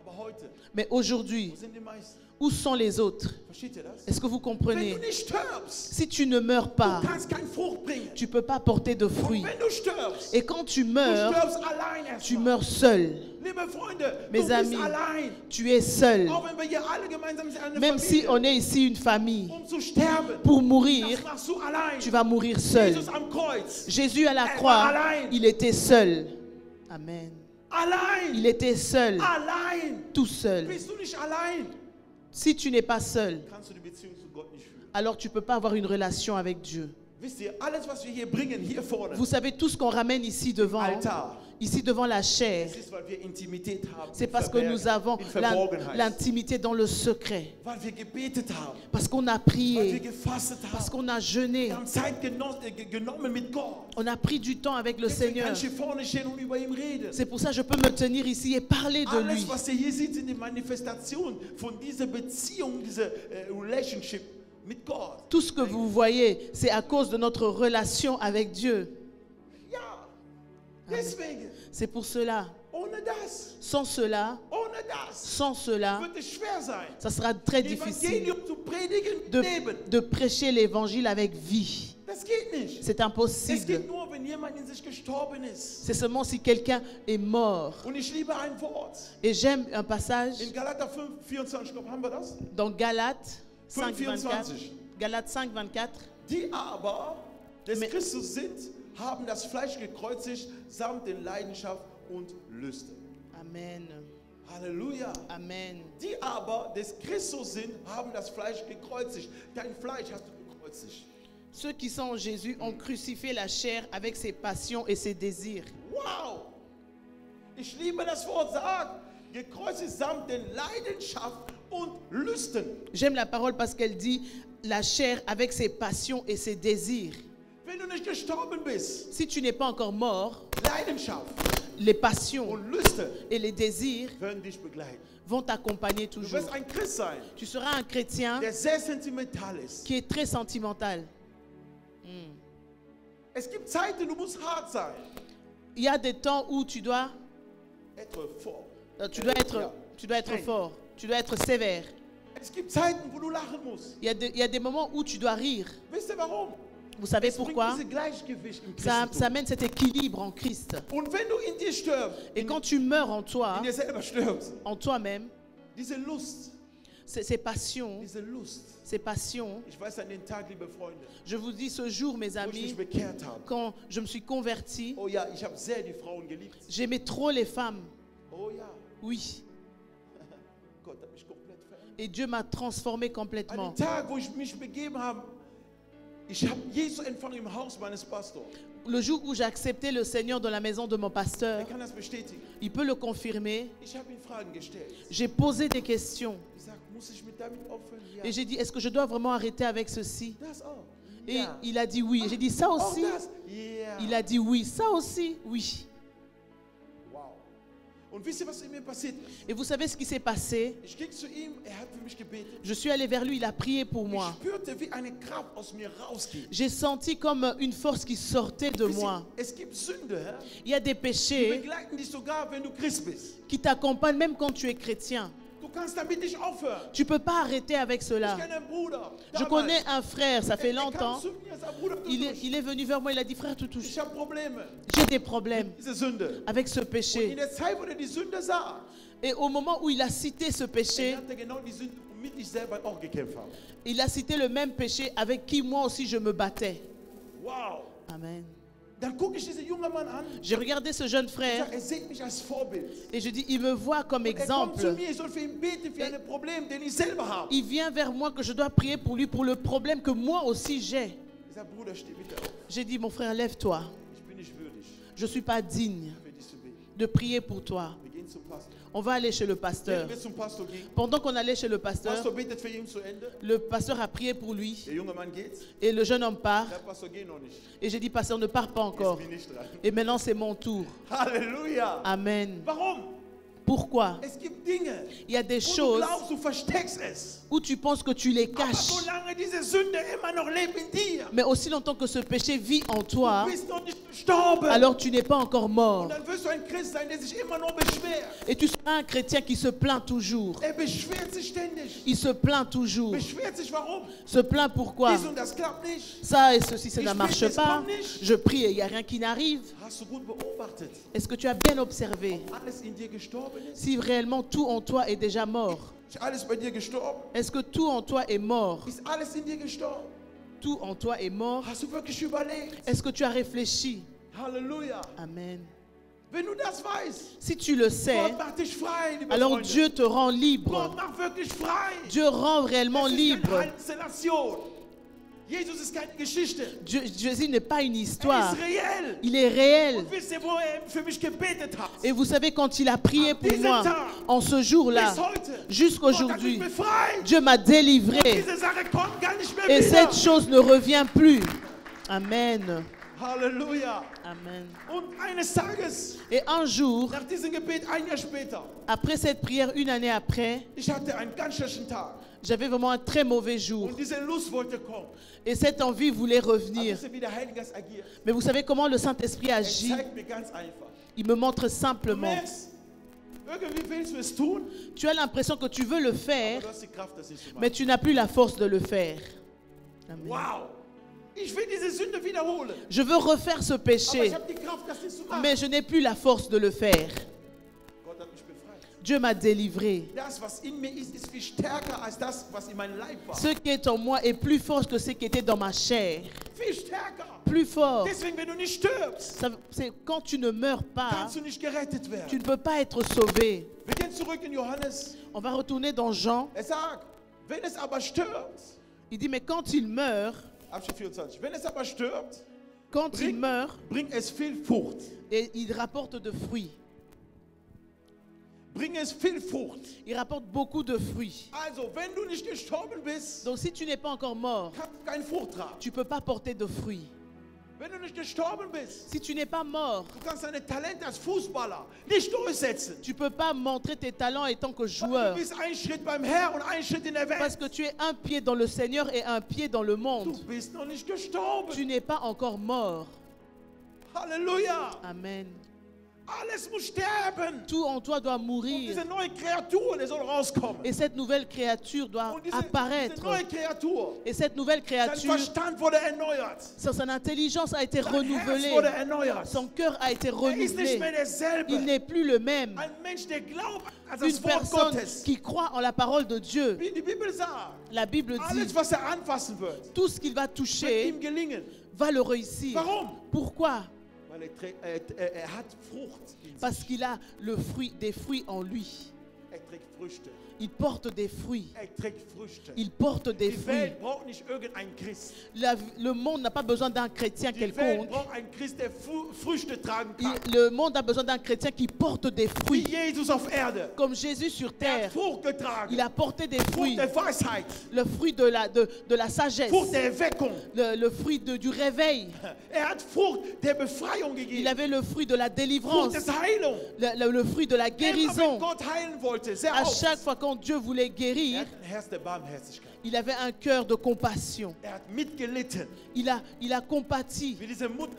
[SPEAKER 1] Aber heute,
[SPEAKER 2] Mais aujourd'hui,
[SPEAKER 1] wo sind die meisten?
[SPEAKER 2] où sont les autres?
[SPEAKER 1] Versteht ihr das?
[SPEAKER 2] Est-ce que vous
[SPEAKER 1] Wenn
[SPEAKER 2] comprenez?
[SPEAKER 1] du nicht stirbst,
[SPEAKER 2] Si tu ne meurs pas,
[SPEAKER 1] du kannst keine Frucht bringen.
[SPEAKER 2] tu ne peux pas porter de
[SPEAKER 1] Und
[SPEAKER 2] fruits.
[SPEAKER 1] wenn du stirbst,
[SPEAKER 2] Et quand tu
[SPEAKER 1] du
[SPEAKER 2] meurs,
[SPEAKER 1] stirbst allein
[SPEAKER 2] tu
[SPEAKER 1] erstmal.
[SPEAKER 2] meurs seul.
[SPEAKER 1] Liebe Freunde,
[SPEAKER 2] Mes
[SPEAKER 1] du bist
[SPEAKER 2] amis,
[SPEAKER 1] allein.
[SPEAKER 2] Tu es seul.
[SPEAKER 1] Auch wenn wir hier alle gemeinsam sind, eine
[SPEAKER 2] Même si
[SPEAKER 1] Familie.
[SPEAKER 2] on est ici une famille,
[SPEAKER 1] Zu sterben,
[SPEAKER 2] pour mourir,
[SPEAKER 1] das machst du allein.
[SPEAKER 2] tu vas mourir seul.
[SPEAKER 1] Jesus am Kreuz,
[SPEAKER 2] Jésus à la
[SPEAKER 1] Er war
[SPEAKER 2] croix,
[SPEAKER 1] allein.
[SPEAKER 2] il était seul. Amen.
[SPEAKER 1] allein,
[SPEAKER 2] Il était seul,
[SPEAKER 1] allein.
[SPEAKER 2] tout seul.
[SPEAKER 1] Bist du nicht allein,
[SPEAKER 2] Si tu n'es pas seul,
[SPEAKER 1] kannst du die Beziehung zu Gott nicht führen.
[SPEAKER 2] alors tu ne peux pas avoir une relation avec Dieu.
[SPEAKER 1] Wisst ihr, alles, was wir hier bringen, hier vorne,
[SPEAKER 2] Vous savez, tout ce qu'on ramène ici devant,
[SPEAKER 1] Altar,
[SPEAKER 2] ici devant la chair,
[SPEAKER 1] es ist, weil wir Intimität haben,
[SPEAKER 2] c'est
[SPEAKER 1] in
[SPEAKER 2] parce que nous avons
[SPEAKER 1] in Verborgenheit,
[SPEAKER 2] l'intimité dans le secret.
[SPEAKER 1] weil wir gebetet haben,
[SPEAKER 2] Parce qu'on a
[SPEAKER 1] weil wir
[SPEAKER 2] prié,
[SPEAKER 1] gefastet
[SPEAKER 2] parce
[SPEAKER 1] haben.
[SPEAKER 2] qu'on a jeûné,
[SPEAKER 1] Wir haben Zeit genommen mit Gott.
[SPEAKER 2] on a pris du temps avec le
[SPEAKER 1] Deswegen
[SPEAKER 2] Seigneur.
[SPEAKER 1] kann ich hier vorne stehen und über ihn reden.
[SPEAKER 2] C'est pour ça que je peux me tenir ici et parler de
[SPEAKER 1] Alles,
[SPEAKER 2] lui.
[SPEAKER 1] was ihr hier seht, sind die Manifestationen von dieser Beziehung, dieser Relationship mit Gott.
[SPEAKER 2] Tout ce que vous voyez, c'est à cause de notre relation avec Dieu.
[SPEAKER 1] Ja, deswegen,
[SPEAKER 2] C'est pour cela.
[SPEAKER 1] ohne das,
[SPEAKER 2] Sans cela,
[SPEAKER 1] ohne das, wird es schwer sein,
[SPEAKER 2] ça sera très difficile
[SPEAKER 1] Evangelium zu predigen, leben.
[SPEAKER 2] de prêcher l'évangile avec vie.
[SPEAKER 1] Das geht nicht.
[SPEAKER 2] C'est
[SPEAKER 1] Es
[SPEAKER 2] impossible.
[SPEAKER 1] geht nur, wenn jemand in sich gestorben ist.
[SPEAKER 2] C'est seulement si quelqu'un est mort.
[SPEAKER 1] Und ich liebe ein Wort.
[SPEAKER 2] Et j'aime un passage
[SPEAKER 1] In Galater 5, 24, ich glaube, haben wir das?
[SPEAKER 2] dans Galates 5,
[SPEAKER 1] 5,
[SPEAKER 2] 24.
[SPEAKER 1] 24.
[SPEAKER 2] Galates 5, 24.
[SPEAKER 1] Die aber des
[SPEAKER 2] Mais-
[SPEAKER 1] Christus sind, haben das Fleisch gekreuzigt, samt den Leidenschaft und Lüsten.
[SPEAKER 2] Amen.
[SPEAKER 1] Halleluja.
[SPEAKER 2] Amen.
[SPEAKER 1] Die aber des Christus sind, haben das Fleisch gekreuzigt. Dein Fleisch hast du gekreuzigt.
[SPEAKER 2] Ceux qui sont en Jésus ont crucifié la chair avec ses passions et ses désirs.
[SPEAKER 1] Wow! Ich liebe das Wort, sagt, gekreuzigt samt den Leidenschaft und Lüsten.
[SPEAKER 2] J'aime la parole parce qu'elle dit la chair avec ses passions et ses désirs.
[SPEAKER 1] Wenn du nicht gestorben bist,
[SPEAKER 2] Si tu n'es pas encore mort,
[SPEAKER 1] Leidenschaft
[SPEAKER 2] les passions
[SPEAKER 1] und Lüste
[SPEAKER 2] et les désirs
[SPEAKER 1] werden dich begleiten.
[SPEAKER 2] vont t'accompagner
[SPEAKER 1] Du
[SPEAKER 2] toujours.
[SPEAKER 1] wirst ein Christ sein,
[SPEAKER 2] Tu seras un chrétien
[SPEAKER 1] der sehr sentimental ist.
[SPEAKER 2] qui est très sentimental.
[SPEAKER 1] Es gibt Zeiten, du musst hart sein.
[SPEAKER 2] Il y a des temps où tu dois
[SPEAKER 1] Être fort.
[SPEAKER 2] être fort, tu dois être sévère.
[SPEAKER 1] Es gibt Zeiten, wo du lachen musst.
[SPEAKER 2] Il y a des moments où tu dois rire.
[SPEAKER 1] Wisst ihr warum?
[SPEAKER 2] Vous savez
[SPEAKER 1] Es bringt
[SPEAKER 2] pourquoi?
[SPEAKER 1] dieses Gleichgewicht im
[SPEAKER 2] Ça
[SPEAKER 1] Christentum.
[SPEAKER 2] amène cet équilibre en Christ.
[SPEAKER 1] Und wenn du in dir stirbst,
[SPEAKER 2] Et quand tu meurs en toi,
[SPEAKER 1] in dir selber stirbst,
[SPEAKER 2] en toi-même,
[SPEAKER 1] diese Lust,
[SPEAKER 2] ces passions,
[SPEAKER 1] diese Lust.
[SPEAKER 2] ces passions,
[SPEAKER 1] Ich weiß an den Tag, liebe Freunde,
[SPEAKER 2] je vous dis ce jour, mes
[SPEAKER 1] wo ich mich
[SPEAKER 2] amis,
[SPEAKER 1] bekehrt habe.
[SPEAKER 2] quand je me suis converti,
[SPEAKER 1] Oh ja, ich habe sehr die Frauen geliebt.
[SPEAKER 2] j'aimais trop les femmes.
[SPEAKER 1] Oh ja,
[SPEAKER 2] Oui.
[SPEAKER 1] Gott hat mich komplett verändert.
[SPEAKER 2] Et Dieu m'a transformé
[SPEAKER 1] An
[SPEAKER 2] complètement.
[SPEAKER 1] dem Tag, wo ich mich begeben habe, ich habe Jesus empfangen im Haus meines Pastors.
[SPEAKER 2] Le jour où j'ai accepté le Seigneur dans la maison de mon pasteur,
[SPEAKER 1] Er kann das bestätigen.
[SPEAKER 2] il peut le confirmer.
[SPEAKER 1] Ich habe ihm Fragen gestellt.
[SPEAKER 2] J'ai posé des questions
[SPEAKER 1] Ich sage, muss ich mit damit aufhören? Ja.
[SPEAKER 2] et j'ai dit, est-ce que je dois vraiment arrêter avec ceci?
[SPEAKER 1] Das auch.
[SPEAKER 2] Et
[SPEAKER 1] Ja.
[SPEAKER 2] il a dit oui. J'ai dit, ça
[SPEAKER 1] Auch
[SPEAKER 2] aussi?
[SPEAKER 1] das. Ja.
[SPEAKER 2] Il a dit oui. Ça aussi? Oui.
[SPEAKER 1] Wow. Und wisst ihr, was in mir passiert ist?
[SPEAKER 2] Et vous savez ce qui s'est passé?
[SPEAKER 1] Ich ging zu ihm, hat für mich gebetet.
[SPEAKER 2] Je suis allé vers lui, il a prié pour
[SPEAKER 1] Ich
[SPEAKER 2] moi.
[SPEAKER 1] spürte, wie eine Kraft aus mir rausgeht.
[SPEAKER 2] J'ai senti comme une force qui sortait de
[SPEAKER 1] Wisst ihr,
[SPEAKER 2] moi.
[SPEAKER 1] es gibt Sünde,
[SPEAKER 2] Il y a des
[SPEAKER 1] die
[SPEAKER 2] péchés
[SPEAKER 1] begleiten dich sogar, wenn du Christ bist.
[SPEAKER 2] qui t'accompagnent même quand tu es chrétien.
[SPEAKER 1] Du kannst damit nicht aufhören.
[SPEAKER 2] Tu ne peux pas arrêter avec
[SPEAKER 1] Ich
[SPEAKER 2] cela.
[SPEAKER 1] kenne einen Bruder.
[SPEAKER 2] Je
[SPEAKER 1] damals.
[SPEAKER 2] connais un frère, ça fait
[SPEAKER 1] Er kam
[SPEAKER 2] longtemps.
[SPEAKER 1] zu mir, sagt, Bruder,
[SPEAKER 2] Il est venu vers moi, il a dit, frère Toutouche,
[SPEAKER 1] ich habe Probleme.
[SPEAKER 2] j'ai des problèmes
[SPEAKER 1] Diese Sünde.
[SPEAKER 2] avec ce
[SPEAKER 1] Und in
[SPEAKER 2] péché.
[SPEAKER 1] der Zeit, wo er die Sünde sah,
[SPEAKER 2] Et au moment où il a cité ce péché,
[SPEAKER 1] hat er genau die Sünde, womit ich selber auch gekämpft habe.
[SPEAKER 2] il a cité le même péché avec qui moi aussi je me battais.
[SPEAKER 1] Wow.
[SPEAKER 2] Amen.
[SPEAKER 1] Dann gucke ich diesen jungen Mann an.
[SPEAKER 2] J'ai regardé ce jeune
[SPEAKER 1] Ich
[SPEAKER 2] frère
[SPEAKER 1] sage, er sieht mich als Vorbild.
[SPEAKER 2] et je dis, il me voit comme
[SPEAKER 1] Er kommt zu
[SPEAKER 2] exemple.
[SPEAKER 1] mir, ich soll für ihn beten, für ein Problem, den ich selber habe.
[SPEAKER 2] Il vient vers moi que je dois prier pour lui, pour le problème que moi aussi j'ai.
[SPEAKER 1] Ich sage, Bruder, steh bitte auf.
[SPEAKER 2] J'ai dit, mon frère, lève-toi.
[SPEAKER 1] Ich bin nicht würdig,
[SPEAKER 2] Je ne suis pas digne
[SPEAKER 1] für dich zu beten.
[SPEAKER 2] de prier pour toi.
[SPEAKER 1] Wir gehen zum Pastor.
[SPEAKER 2] On va aller chez le pasteur.
[SPEAKER 1] Wenn wir zum Pastor gehen,
[SPEAKER 2] Pendant qu'on allait chez le pasteur,
[SPEAKER 1] Pastor betet für ihn zu Ende.
[SPEAKER 2] le pasteur a prié pour lui
[SPEAKER 1] Der junge Mann geht.
[SPEAKER 2] et le jeune homme part.
[SPEAKER 1] Der Pastor geht noch nicht.
[SPEAKER 2] Et j'ai dit, pasteur, ne pars pas encore.
[SPEAKER 1] Jetzt bin ich dran.
[SPEAKER 2] Et maintenant, c'est mon tour.
[SPEAKER 1] Halleluja.
[SPEAKER 2] Amen.
[SPEAKER 1] Warum?
[SPEAKER 2] Pourquoi?
[SPEAKER 1] Es gibt Dinge,
[SPEAKER 2] Il y a des
[SPEAKER 1] wo du
[SPEAKER 2] choses
[SPEAKER 1] glaubst, du versteckst es.
[SPEAKER 2] où tu penses que tu les
[SPEAKER 1] Aber
[SPEAKER 2] caches.
[SPEAKER 1] solange diese Sünde immer noch lebt in dir,
[SPEAKER 2] Mais aussi longtemps que ce péché vit en toi,
[SPEAKER 1] du bist noch nicht gestorben.
[SPEAKER 2] alors tu n'es pas encore mort.
[SPEAKER 1] Und dann wirst du ein Christ sein, der sich immer nur beschwert.
[SPEAKER 2] Et tu seras un chrétien qui se plaint toujours.
[SPEAKER 1] Er beschwert sich ständig.
[SPEAKER 2] Il se plaint toujours.
[SPEAKER 1] Beschwert sich warum?
[SPEAKER 2] Se plaint pourquoi?
[SPEAKER 1] Dies und das klappt nicht.
[SPEAKER 2] Ça et ceci, ça
[SPEAKER 1] Ich
[SPEAKER 2] ne marche
[SPEAKER 1] bete, es
[SPEAKER 2] pas.
[SPEAKER 1] kommt nicht.
[SPEAKER 2] Je prie et il n'y a rien qui n'arrive.
[SPEAKER 1] Hast du gut beobachtet,
[SPEAKER 2] Est-ce que tu as bien observé
[SPEAKER 1] alles in dir gestorben ist?
[SPEAKER 2] si réellement tout en toi est déjà mort?
[SPEAKER 1] Ist alles bei dir gestorben?
[SPEAKER 2] Est-ce que tout en toi est mort?
[SPEAKER 1] Ist alles in dir gestorben?
[SPEAKER 2] Tout en toi est mort?
[SPEAKER 1] Hast du wirklich überlegt?
[SPEAKER 2] Est-ce que tu as réfléchi?
[SPEAKER 1] Halleluja.
[SPEAKER 2] Amen.
[SPEAKER 1] Wenn du das weißt,
[SPEAKER 2] Si tu le sais,
[SPEAKER 1] Gott macht dich frei, liebe
[SPEAKER 2] alors
[SPEAKER 1] Freunde.
[SPEAKER 2] Dieu te rend
[SPEAKER 1] Gott
[SPEAKER 2] libre.
[SPEAKER 1] macht wirklich frei.
[SPEAKER 2] Dieu rend réellement
[SPEAKER 1] Es ist keine
[SPEAKER 2] libre.
[SPEAKER 1] Halluzination. Jesus ist keine Geschichte.
[SPEAKER 2] Jésus n'est pas une
[SPEAKER 1] Er
[SPEAKER 2] histoire.
[SPEAKER 1] ist reell.
[SPEAKER 2] Il est réel.
[SPEAKER 1] Und wisst ihr, wo er für mich gebetet hat?
[SPEAKER 2] Et vous savez, quand il a prié pour moi, en ce jour-là,
[SPEAKER 1] Bis heute. Gott hat mich
[SPEAKER 2] jusqu'aujourd'hui,
[SPEAKER 1] befreit.
[SPEAKER 2] Dieu m'a
[SPEAKER 1] Und
[SPEAKER 2] délivré.
[SPEAKER 1] diese Sache kommt gar nicht mehr
[SPEAKER 2] Et
[SPEAKER 1] wieder.
[SPEAKER 2] cette chose ne revient plus. Amen.
[SPEAKER 1] Halleluja.
[SPEAKER 2] Amen.
[SPEAKER 1] Und eines Tages,
[SPEAKER 2] Et un jour,
[SPEAKER 1] nach diesem Gebet, ein Jahr später,
[SPEAKER 2] après cette prière, une année après,
[SPEAKER 1] ich hatte einen ganz schlechten Tag.
[SPEAKER 2] j'avais vraiment un très mauvais jour.
[SPEAKER 1] Und diese Lust wollte kommen.
[SPEAKER 2] Et cette envie voulait
[SPEAKER 1] Aber
[SPEAKER 2] revenir.
[SPEAKER 1] wisst ihr, wie der Heilige Geist agiert?
[SPEAKER 2] Mais vous savez comment le Saint-Esprit
[SPEAKER 1] Er
[SPEAKER 2] agit?
[SPEAKER 1] zeigt mir ganz einfach.
[SPEAKER 2] Il me montre
[SPEAKER 1] Du
[SPEAKER 2] simplement.
[SPEAKER 1] merkst, irgendwie willst du es tun,
[SPEAKER 2] Tu as l'impression que tu veux le
[SPEAKER 1] aber
[SPEAKER 2] faire,
[SPEAKER 1] du hast die Kraft, das nicht zu
[SPEAKER 2] mais
[SPEAKER 1] machen.
[SPEAKER 2] tu n'as plus la force de le faire. Amen.
[SPEAKER 1] Wow. Ich will diese Sünde wiederholen.
[SPEAKER 2] Je veux refaire ce
[SPEAKER 1] Aber
[SPEAKER 2] péché,
[SPEAKER 1] ich habe die Kraft, das nicht zu machen.
[SPEAKER 2] mais je n'ai plus la force de le faire.
[SPEAKER 1] Gott hat mich befreit.
[SPEAKER 2] Dieu m'a délivré.
[SPEAKER 1] Das, was in mir ist, ist viel stärker als das, was in meinem Leib war.
[SPEAKER 2] Ce qui est en moi est plus fort que ce qui était dans ma chair.
[SPEAKER 1] Viel stärker.
[SPEAKER 2] Plus fort.
[SPEAKER 1] Deswegen, wenn du nicht stirbst,
[SPEAKER 2] C'est quand tu ne meurs pas,
[SPEAKER 1] kannst du nicht gerettet
[SPEAKER 2] tu
[SPEAKER 1] werden.
[SPEAKER 2] ne peux pas être sauvé.
[SPEAKER 1] Wir gehen zurück in Johannes.
[SPEAKER 2] On va retourner dans Jean.
[SPEAKER 1] Er sagt, wenn es aber stirbt,
[SPEAKER 2] Il dit, mais quand il meurt,
[SPEAKER 1] Abschnitt 24, wenn es aber stirbt,
[SPEAKER 2] quand il meurt,
[SPEAKER 1] bringt es viel Frucht.
[SPEAKER 2] et il rapporte de fruits.
[SPEAKER 1] Bring es viel Frucht.
[SPEAKER 2] Il rapporte beaucoup de fruits.
[SPEAKER 1] Also, wenn du nicht gestorben bist,
[SPEAKER 2] Donc si tu n'es pas encore mort,
[SPEAKER 1] kannst du keine Frucht tragen.
[SPEAKER 2] tu ne peux pas porter de fruits.
[SPEAKER 1] Wenn du nicht gestorben bist,
[SPEAKER 2] Si tu n'es pas mort,
[SPEAKER 1] du kannst deine Talente als Fußballer nicht durchsetzen.
[SPEAKER 2] tu ne peux pas montrer tes talents en tant que
[SPEAKER 1] Weil
[SPEAKER 2] joueur.
[SPEAKER 1] du bist ein Schritt beim Herr und ein Schritt in der
[SPEAKER 2] Parce
[SPEAKER 1] Welt.
[SPEAKER 2] que tu es un pied dans le Seigneur et un pied dans le
[SPEAKER 1] Du
[SPEAKER 2] monde.
[SPEAKER 1] bist noch nicht gestorben.
[SPEAKER 2] Tu n'es pas encore mort.
[SPEAKER 1] Halleluja.
[SPEAKER 2] Amen.
[SPEAKER 1] Alles muss sterben.
[SPEAKER 2] Tout en toi doit
[SPEAKER 1] Und
[SPEAKER 2] mourir.
[SPEAKER 1] diese neue Kreatur, die soll rauskommen.
[SPEAKER 2] Et cette nouvelle créature doit
[SPEAKER 1] Und diese
[SPEAKER 2] apparaître.
[SPEAKER 1] neue Kreatur,
[SPEAKER 2] Et cette nouvelle
[SPEAKER 1] sein
[SPEAKER 2] créature,
[SPEAKER 1] Verstand wurde erneuert.
[SPEAKER 2] son intelligence a été
[SPEAKER 1] Sein Herz wurde
[SPEAKER 2] renouvelée.
[SPEAKER 1] erneuert.
[SPEAKER 2] Son cœur a été
[SPEAKER 1] Er ist nicht
[SPEAKER 2] renouvelé.
[SPEAKER 1] mehr derselbe.
[SPEAKER 2] Il n'est plus le même.
[SPEAKER 1] Ein Mensch, der glaubt an
[SPEAKER 2] Une
[SPEAKER 1] das Wort
[SPEAKER 2] personne
[SPEAKER 1] Gottes.
[SPEAKER 2] qui croit en la parole de Dieu.
[SPEAKER 1] Wie die Bibel sagt,
[SPEAKER 2] La Bible
[SPEAKER 1] alles,
[SPEAKER 2] dit,
[SPEAKER 1] was er anfassen wird,
[SPEAKER 2] tout ce qu'il va
[SPEAKER 1] wird
[SPEAKER 2] toucher
[SPEAKER 1] ihm gelingen.
[SPEAKER 2] va le réussir.
[SPEAKER 1] Warum?
[SPEAKER 2] Pourquoi?
[SPEAKER 1] Weil er hat Frucht in sich.
[SPEAKER 2] Parce qu'il a le fruit, des fruits en lui.
[SPEAKER 1] Er trägt Früchte.
[SPEAKER 2] Il porte des fruits.
[SPEAKER 1] Er trägt Früchte.
[SPEAKER 2] Il porte des
[SPEAKER 1] Die
[SPEAKER 2] fruits.
[SPEAKER 1] Welt braucht nicht irgendeinen Christ.
[SPEAKER 2] Le monde n'a pas besoin d'un chrétien
[SPEAKER 1] Die Welt
[SPEAKER 2] quelconque.
[SPEAKER 1] braucht einen Christ, der Früchte tragen kann.
[SPEAKER 2] Le monde a besoin d'un chrétien qui porte des
[SPEAKER 1] Wie
[SPEAKER 2] fruits.
[SPEAKER 1] Jesus auf Erde.
[SPEAKER 2] Comme Jésus sur
[SPEAKER 1] Er
[SPEAKER 2] terre,
[SPEAKER 1] hat Frucht getragen.
[SPEAKER 2] il a porté des
[SPEAKER 1] Frucht
[SPEAKER 2] fruits.
[SPEAKER 1] der Weisheit.
[SPEAKER 2] Le fruit de la sagesse.
[SPEAKER 1] Frucht der Erweckung.
[SPEAKER 2] Le fruit du réveil.
[SPEAKER 1] Er hat Frucht der Befreiung
[SPEAKER 2] Il
[SPEAKER 1] gegeben.
[SPEAKER 2] avait le fruit de la
[SPEAKER 1] Frucht
[SPEAKER 2] délivrance.
[SPEAKER 1] des Heilung.
[SPEAKER 2] Le fruit de la
[SPEAKER 1] Immer wenn
[SPEAKER 2] guérison.
[SPEAKER 1] Gott heilen wollte, sehr
[SPEAKER 2] À
[SPEAKER 1] oft.
[SPEAKER 2] chaque fois quand Dieu voulait
[SPEAKER 1] Er
[SPEAKER 2] guérir,
[SPEAKER 1] hat ein Herz der Barmherzigkeit.
[SPEAKER 2] il avait un cœur de compassion.
[SPEAKER 1] Er hat mitgelitten.
[SPEAKER 2] Il a compati
[SPEAKER 1] Wie diese Mutter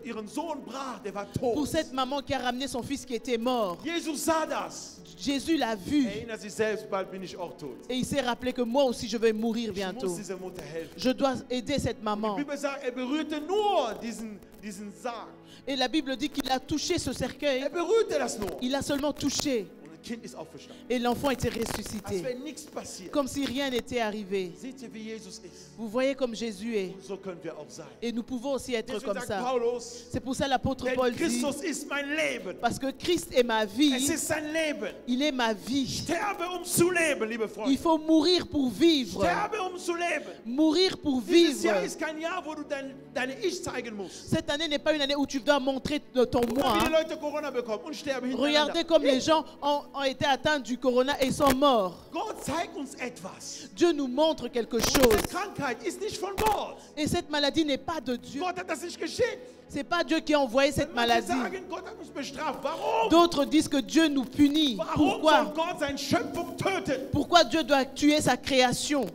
[SPEAKER 1] ihren Sohn brach, der war
[SPEAKER 2] pour
[SPEAKER 1] tot.
[SPEAKER 2] cette maman qui a ramené son fils qui était mort.
[SPEAKER 1] Jesus sah das.
[SPEAKER 2] Jésus l'a vu
[SPEAKER 1] Erinnert sich selbst, bald bin ich auch tot.
[SPEAKER 2] et il s'est rappelé que moi aussi je vais mourir
[SPEAKER 1] Ich
[SPEAKER 2] bientôt.
[SPEAKER 1] muss dieser Mutter helfen.
[SPEAKER 2] Je dois aider cette
[SPEAKER 1] Die
[SPEAKER 2] maman.
[SPEAKER 1] Bibel sagt, er berührte nur diesen Sarg.
[SPEAKER 2] Et la Bible dit qu'il a touché ce cercueil.
[SPEAKER 1] Er berührte das nur.
[SPEAKER 2] Il a seulement touché
[SPEAKER 1] Und ein Kind ist auferstanden.
[SPEAKER 2] et l'enfant était
[SPEAKER 1] Als
[SPEAKER 2] ressuscité.
[SPEAKER 1] wenn nichts passiert.
[SPEAKER 2] Comme si rien n'était arrivé.
[SPEAKER 1] Seht ihr, wie Jesus ist?
[SPEAKER 2] Vous voyez comme Jésus est.
[SPEAKER 1] Und so können wir auch sein.
[SPEAKER 2] Et nous pouvons aussi être
[SPEAKER 1] Deswegen
[SPEAKER 2] comme
[SPEAKER 1] sagt
[SPEAKER 2] ça.
[SPEAKER 1] Paulus,
[SPEAKER 2] C'est pour ça l'apôtre
[SPEAKER 1] denn
[SPEAKER 2] Paul dit,
[SPEAKER 1] Christus ist mein Leben.
[SPEAKER 2] parce que Christ est ma
[SPEAKER 1] Es
[SPEAKER 2] vie,
[SPEAKER 1] ist sein Leben.
[SPEAKER 2] il est ma vie.
[SPEAKER 1] Sterbe, zu leben, liebe
[SPEAKER 2] Il
[SPEAKER 1] Freunde.
[SPEAKER 2] faut mourir pour vivre.
[SPEAKER 1] Sterbe, zu leben.
[SPEAKER 2] Mourir pour
[SPEAKER 1] Dieses
[SPEAKER 2] vivre.
[SPEAKER 1] Jahr ist kein Jahr, wo du deine Ich zeigen musst.
[SPEAKER 2] Cette année n'est pas une année où tu dois montrer ton
[SPEAKER 1] Guck mal,
[SPEAKER 2] moi.
[SPEAKER 1] wie die Leute Corona bekommen und sterben hintereinander.
[SPEAKER 2] Regardez comme les gens ont été atteints du corona et sont morts.
[SPEAKER 1] Gott zeigt uns etwas.
[SPEAKER 2] Dieu nous montre quelque
[SPEAKER 1] Diese
[SPEAKER 2] chose.
[SPEAKER 1] Krankheit ist nicht von Gott.
[SPEAKER 2] Et cette maladie n'est pas de Dieu.
[SPEAKER 1] Gott hat das nicht geschickt.
[SPEAKER 2] C'est pas Dieu qui a envoyé cette
[SPEAKER 1] Manche
[SPEAKER 2] maladie.
[SPEAKER 1] sagen, Gott hat uns bestraft. Warum?
[SPEAKER 2] D'autres disent que Dieu nous punit.
[SPEAKER 1] Warum
[SPEAKER 2] Pourquoi?
[SPEAKER 1] soll Gott seine Schöpfung töten?
[SPEAKER 2] Pourquoi Dieu doit tuer sa création?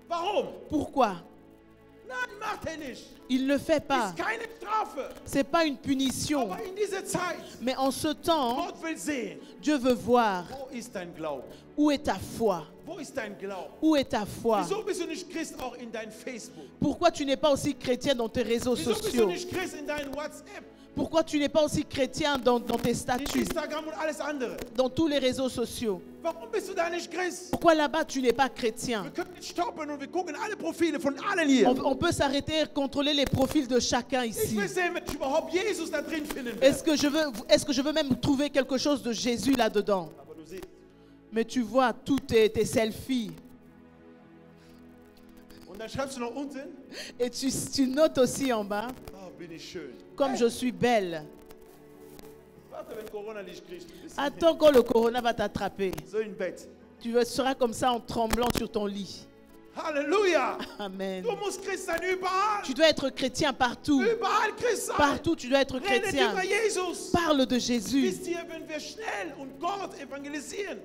[SPEAKER 1] Warum?
[SPEAKER 2] Pourquoi?
[SPEAKER 1] Nein, macht er nicht.
[SPEAKER 2] Il ne le fait pas.
[SPEAKER 1] Ist keine Strafe.
[SPEAKER 2] C'est pas une punition.
[SPEAKER 1] Aber in dieser Zeit,
[SPEAKER 2] Mais en ce temps,
[SPEAKER 1] Gott will sehen,
[SPEAKER 2] Dieu veut voir
[SPEAKER 1] wo ist dein Glauben?
[SPEAKER 2] où est ta foi.
[SPEAKER 1] Wo ist dein Glauben?
[SPEAKER 2] Où est ta foi?
[SPEAKER 1] Wieso bist du nicht Christ auch in dein Facebook?
[SPEAKER 2] Pourquoi tu n'es pas aussi chrétien dans tes réseaux
[SPEAKER 1] Wieso bist du
[SPEAKER 2] sociaux?
[SPEAKER 1] nicht Christ in dein WhatsApp,
[SPEAKER 2] Pourquoi tu n'es pas aussi chrétien dans tes
[SPEAKER 1] in
[SPEAKER 2] statuts,
[SPEAKER 1] Instagram und alles andere?
[SPEAKER 2] dans tous les réseaux sociaux?
[SPEAKER 1] Warum bist du da nicht Christ?
[SPEAKER 2] Pourquoi là-bas tu n'es pas chrétien?
[SPEAKER 1] Wir können nicht stoppen und wir gucken alle Profile von allen hier.
[SPEAKER 2] On peut s'arrêter et contrôler les profils de chacun
[SPEAKER 1] Ich
[SPEAKER 2] ici.
[SPEAKER 1] will sehen, wenn ich überhaupt Jesus da drin finden werde.
[SPEAKER 2] Est-ce que je veux même trouver quelque chose de Jésus là-dedans?
[SPEAKER 1] Aber du siehst,
[SPEAKER 2] Mais tu vois tous tes selfies.
[SPEAKER 1] und dann schreibst du noch unten,
[SPEAKER 2] Et tu notes aussi en bas,
[SPEAKER 1] oh, bin ich schön.
[SPEAKER 2] comme je suis belle.
[SPEAKER 1] Warte, wenn Corona dich kriegt. Du bist
[SPEAKER 2] Attends quand le corona va t'attraper.
[SPEAKER 1] so im Bett.
[SPEAKER 2] Tu seras comme ça en tremblant sur ton lit.
[SPEAKER 1] Halleluja!
[SPEAKER 2] Amen.
[SPEAKER 1] Du musst Christ sein überall.
[SPEAKER 2] Tu dois être chrétien partout.
[SPEAKER 1] Überall Christ sein.
[SPEAKER 2] Partout, tu dois être
[SPEAKER 1] Redet
[SPEAKER 2] chrétien.
[SPEAKER 1] über Jesus.
[SPEAKER 2] Parle de Jésus.
[SPEAKER 1] Wisst ihr, wenn wir schnell und Gott evangelisieren,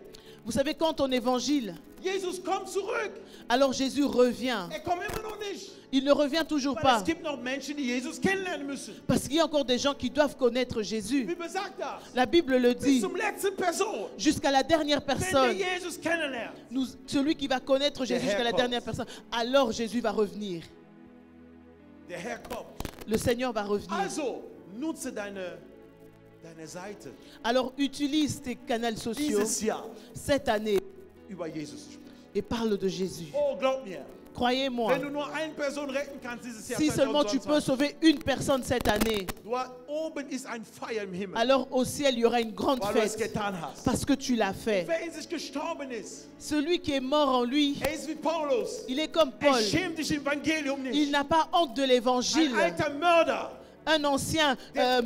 [SPEAKER 2] Vous savez, quand on évangile,
[SPEAKER 1] Jesus kommt zurück.
[SPEAKER 2] alors Jésus revient.
[SPEAKER 1] Er kommt immer noch nicht.
[SPEAKER 2] Il ne revient toujours
[SPEAKER 1] Weil
[SPEAKER 2] pas.
[SPEAKER 1] es gibt noch Menschen, die Jesus kennenlernen müssen.
[SPEAKER 2] Parce qu'il y a encore des gens qui doivent connaître
[SPEAKER 1] Die
[SPEAKER 2] Jésus.
[SPEAKER 1] Bibel sagt das.
[SPEAKER 2] La Bible le
[SPEAKER 1] Bis
[SPEAKER 2] dit.
[SPEAKER 1] zum letzten Person.
[SPEAKER 2] Jusqu'à la dernière
[SPEAKER 1] Wenn
[SPEAKER 2] personne.
[SPEAKER 1] wir Jesus kennenlernen,
[SPEAKER 2] Celui qui va connaître Jésus
[SPEAKER 1] Herr
[SPEAKER 2] jusqu'à la
[SPEAKER 1] kommt.
[SPEAKER 2] dernière personne, alors Jésus va revenir.
[SPEAKER 1] der Herr kommt.
[SPEAKER 2] Le Seigneur va revenir.
[SPEAKER 1] Also, nutze deine Seite.
[SPEAKER 2] Alors utilise tes canaux sociaux
[SPEAKER 1] Dieses Jahr
[SPEAKER 2] cette année
[SPEAKER 1] über Jesus zu sprechen.
[SPEAKER 2] et parle de Jésus.
[SPEAKER 1] Oh, glaub mir.
[SPEAKER 2] Croyez-moi,
[SPEAKER 1] Wenn du nur eine Person retten kannst dieses Jahr,
[SPEAKER 2] si seulement tu peux
[SPEAKER 1] 2022,
[SPEAKER 2] sauver une personne cette année,
[SPEAKER 1] dort oben ist ein Feier im Himmel,
[SPEAKER 2] alors au ciel il y aura une grande
[SPEAKER 1] weil du es
[SPEAKER 2] fête
[SPEAKER 1] getan hast.
[SPEAKER 2] parce que tu l'as fait.
[SPEAKER 1] Wer in sich gestorben ist,
[SPEAKER 2] Celui qui est mort en lui,
[SPEAKER 1] er ist wie Paulus.
[SPEAKER 2] il est comme
[SPEAKER 1] Er
[SPEAKER 2] Paul.
[SPEAKER 1] schämt sich im Evangelium
[SPEAKER 2] Il
[SPEAKER 1] nicht.
[SPEAKER 2] n'a pas honte de l'évangile.
[SPEAKER 1] Ein alter Mörder,
[SPEAKER 2] Un ancien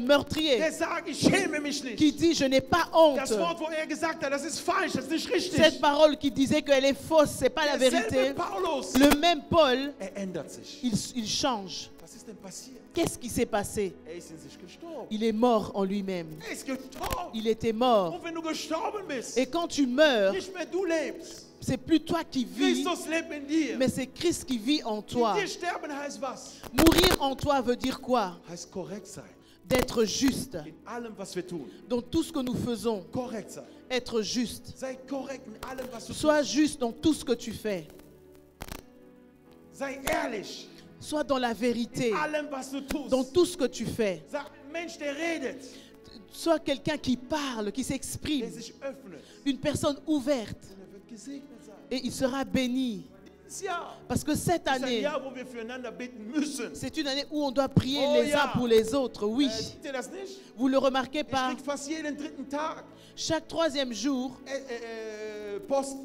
[SPEAKER 2] meurtrier
[SPEAKER 1] der sagt, ich schäme mich
[SPEAKER 2] qui
[SPEAKER 1] nicht.
[SPEAKER 2] dit je n'ai pas honte.
[SPEAKER 1] Das Wort, wo er gesagt hat, das ist falsch, das ist nicht richtig.
[SPEAKER 2] Cette parole qui disait qu'elle est fausse, c'est pas la
[SPEAKER 1] Derselbe
[SPEAKER 2] vérité.
[SPEAKER 1] Paulus,
[SPEAKER 2] Le même Paul,
[SPEAKER 1] er ändert sich.
[SPEAKER 2] il change.
[SPEAKER 1] Was ist denn passiert?
[SPEAKER 2] Qu'est-ce qui s'est passé?
[SPEAKER 1] Er ist in sich gestorben.
[SPEAKER 2] Il est mort en lui-même.
[SPEAKER 1] Er ist gestorben.
[SPEAKER 2] Il était mort.
[SPEAKER 1] Und wenn du gestorben bist,
[SPEAKER 2] Et quand tu meurs,
[SPEAKER 1] nicht mehr du lebst.
[SPEAKER 2] c'est plus toi qui vis,
[SPEAKER 1] Christus lebt in dir.
[SPEAKER 2] mais c'est Christ qui vit en
[SPEAKER 1] In
[SPEAKER 2] toi.
[SPEAKER 1] dir sterben heißt was?
[SPEAKER 2] Mourir en toi veut dire quoi?
[SPEAKER 1] Heißt korrekt sein.
[SPEAKER 2] D'être juste
[SPEAKER 1] In allem, was wir tun.
[SPEAKER 2] dans tout ce que nous faisons.
[SPEAKER 1] Korrekt sein.
[SPEAKER 2] Être juste.
[SPEAKER 1] Sei korrekt in allem, was du
[SPEAKER 2] Sois
[SPEAKER 1] tust.
[SPEAKER 2] juste dans tout ce que tu fais.
[SPEAKER 1] Sei ehrlich
[SPEAKER 2] Sois dans la vérité,
[SPEAKER 1] in allem, was du tust.
[SPEAKER 2] dans tout ce que tu fais.
[SPEAKER 1] Sei ein Mensch, der redet,
[SPEAKER 2] Sois quelqu'un qui parle, qui
[SPEAKER 1] der
[SPEAKER 2] s'exprime.
[SPEAKER 1] sich öffnet.
[SPEAKER 2] Une personne ouverte.
[SPEAKER 1] Und er wird gesegnet sein.
[SPEAKER 2] Et il sera béni.
[SPEAKER 1] Dieses Jahr
[SPEAKER 2] Parce que cette
[SPEAKER 1] ist ein
[SPEAKER 2] année,
[SPEAKER 1] Jahr, wo wir füreinander beten müssen.
[SPEAKER 2] c'est une année où on doit prier
[SPEAKER 1] Oh
[SPEAKER 2] les
[SPEAKER 1] ja.
[SPEAKER 2] uns pour les autres. Oui.
[SPEAKER 1] Seht ihr das nicht?
[SPEAKER 2] Vous le remarquez
[SPEAKER 1] Ich
[SPEAKER 2] pas?
[SPEAKER 1] krieg fast jeden dritten Tag
[SPEAKER 2] Chaque troisième jour,
[SPEAKER 1] Post,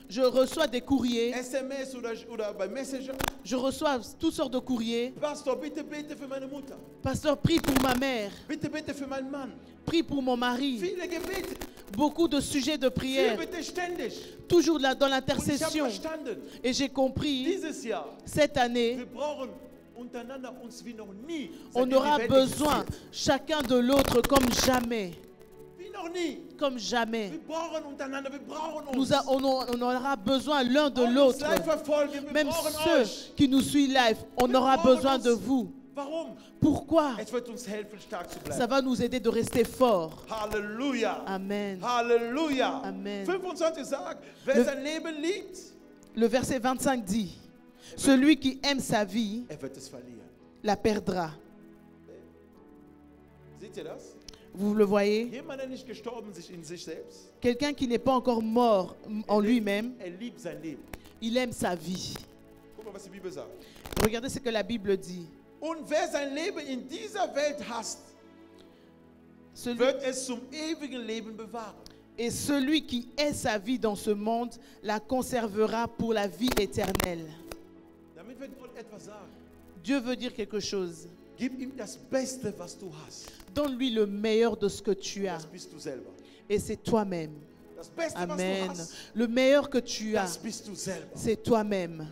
[SPEAKER 2] je reçois des courriers.
[SPEAKER 1] SMS oder bei Messenger.
[SPEAKER 2] Je reçois toutes sortes de courriers.
[SPEAKER 1] Pastor, bitte bete für meine Mutter.
[SPEAKER 2] Pasteur, prie pour ma mère.
[SPEAKER 1] Bitte bete für meinen Mann.
[SPEAKER 2] Prie pour mon mari.
[SPEAKER 1] Viele Gebete.
[SPEAKER 2] Beaucoup de sujets de prière.
[SPEAKER 1] Bitte ständig.
[SPEAKER 2] Toujours dans
[SPEAKER 1] Und ich habe
[SPEAKER 2] l'intercession.
[SPEAKER 1] verstanden,
[SPEAKER 2] Et j'ai compris,
[SPEAKER 1] dieses Jahr,
[SPEAKER 2] cette année,
[SPEAKER 1] wir brauchen untereinander uns wie noch nie.
[SPEAKER 2] on
[SPEAKER 1] seitdem die
[SPEAKER 2] aura
[SPEAKER 1] Welt
[SPEAKER 2] besoin
[SPEAKER 1] existiert.
[SPEAKER 2] chacun de l'autre comme jamais.
[SPEAKER 1] Wie noch nie.
[SPEAKER 2] Comme jamais.
[SPEAKER 1] Wir brauchen untereinander, wir brauchen
[SPEAKER 2] Nous
[SPEAKER 1] uns.
[SPEAKER 2] on aura besoin l'un de
[SPEAKER 1] Auch uns
[SPEAKER 2] l'autre.
[SPEAKER 1] live verfolgen, wir
[SPEAKER 2] Même
[SPEAKER 1] brauchen
[SPEAKER 2] ceux
[SPEAKER 1] euch.
[SPEAKER 2] qui nous suivent live, on
[SPEAKER 1] Wir
[SPEAKER 2] aura
[SPEAKER 1] brauchen
[SPEAKER 2] besoin
[SPEAKER 1] uns.
[SPEAKER 2] de vous.
[SPEAKER 1] Warum?
[SPEAKER 2] Pourquoi?
[SPEAKER 1] Es wird uns helfen, stark zu bleiben.
[SPEAKER 2] Ça va nous aider de rester forts.
[SPEAKER 1] Halleluja.
[SPEAKER 2] Amen.
[SPEAKER 1] Halleluja.
[SPEAKER 2] Amen.
[SPEAKER 1] 25 sagt, wer
[SPEAKER 2] Le-
[SPEAKER 1] sein Leben liebt,
[SPEAKER 2] Le verset 25 dit, celui qui aime sa vie
[SPEAKER 1] wird es verlieren.
[SPEAKER 2] la perdra.
[SPEAKER 1] Seht ihr das?
[SPEAKER 2] Vous le voyez?
[SPEAKER 1] Jemand, der nicht gestorben ist in sich selbst,
[SPEAKER 2] Quelqu'un qui n'est pas encore mort en lui-même,
[SPEAKER 1] liebt sein Leben.
[SPEAKER 2] il aime sa vie.
[SPEAKER 1] Guck mal, was die Bibel sagt.
[SPEAKER 2] Regardez ce que la Bible dit.
[SPEAKER 1] Und wer sein Leben in dieser Welt hasst,
[SPEAKER 2] Celui,
[SPEAKER 1] wird es zum ewigen Leben bewahren.
[SPEAKER 2] et celui qui hait sa vie dans ce monde la conservera pour la vie éternelle.
[SPEAKER 1] Damit wird Gott etwas sagen.
[SPEAKER 2] Dieu veut dire quelque chose.
[SPEAKER 1] Gib ihm das Beste, was du hast.
[SPEAKER 2] Donne-lui le meilleur de ce que tu as.
[SPEAKER 1] Das bist du selber.
[SPEAKER 2] Et c'est toi-même.
[SPEAKER 1] Das Beste, was
[SPEAKER 2] Amen.
[SPEAKER 1] du hast,
[SPEAKER 2] Le meilleur que tu as,
[SPEAKER 1] das bist du selber.
[SPEAKER 2] c'est toi-même.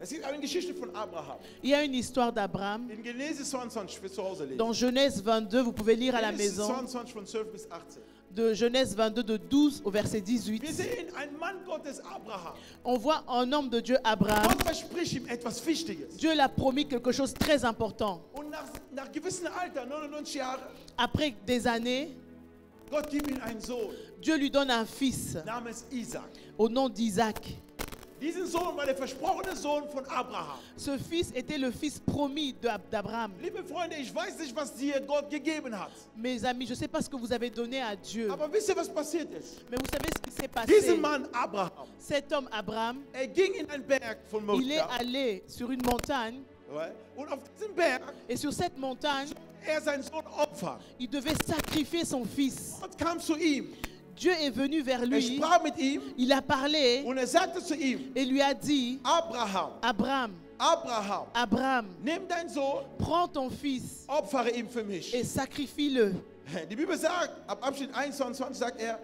[SPEAKER 1] Es gibt eine Geschichte von Abraham.
[SPEAKER 2] Il y a une histoire d'Abraham.
[SPEAKER 1] In Genesis 22, für zu Hause lesen.
[SPEAKER 2] Dans Genèse 22, vous pouvez lire à la
[SPEAKER 1] Genesis
[SPEAKER 2] maison,
[SPEAKER 1] 22 von 12 bis 18.
[SPEAKER 2] de Genèse 22 de 12 au verset
[SPEAKER 1] Wir
[SPEAKER 2] 18.
[SPEAKER 1] sehen einen Mann Gottes, Abraham.
[SPEAKER 2] On voit un homme de Dieu, Abraham.
[SPEAKER 1] Gott verspricht ihm etwas Wichtiges.
[SPEAKER 2] Dieu l'a promis quelque chose de très important.
[SPEAKER 1] Und nach gewissem Alter, 99 Jahre,
[SPEAKER 2] Après des années,
[SPEAKER 1] Gott gibt ihm einen Sohn
[SPEAKER 2] Dieu lui donne un fils
[SPEAKER 1] namens Isaac.
[SPEAKER 2] au nom d'Isaac.
[SPEAKER 1] Diesen Sohn war der versprochene Sohn von Abraham.
[SPEAKER 2] Ce fils était le fils promis d'Abraham.
[SPEAKER 1] Liebe Freunde, ich weiß nicht, was dir Gott gegeben hat.
[SPEAKER 2] Mes amis, je ne sais pas ce que vous avez donné à Dieu,
[SPEAKER 1] Aber wisst ihr, was passiert ist?
[SPEAKER 2] mais vous savez ce qui s'est
[SPEAKER 1] Dieser
[SPEAKER 2] passé.
[SPEAKER 1] Mann, Abraham,
[SPEAKER 2] Cet homme, Abraham,
[SPEAKER 1] ging in einen Berg von
[SPEAKER 2] il est
[SPEAKER 1] Moria.
[SPEAKER 2] allé sur une montagne
[SPEAKER 1] Ouais. Und auf diesem Berg,
[SPEAKER 2] et sur cette montagne,
[SPEAKER 1] seinen Sohn opfern.
[SPEAKER 2] il devait sacrifier son fils.
[SPEAKER 1] Gott kam zu ihm.
[SPEAKER 2] Dieu est venu vers lui,
[SPEAKER 1] Sprach mit ihm
[SPEAKER 2] il a parlé
[SPEAKER 1] und sagte zu ihm,
[SPEAKER 2] et lui a dit,
[SPEAKER 1] Abraham,
[SPEAKER 2] Abraham,
[SPEAKER 1] Abraham,
[SPEAKER 2] Abraham,
[SPEAKER 1] nimm deinen Sohn,
[SPEAKER 2] prends ton fils
[SPEAKER 1] opfere ihn für mich.
[SPEAKER 2] et sacrifie-le.
[SPEAKER 1] Die Bibel sagt, ab Abschnitt 21 sagt er,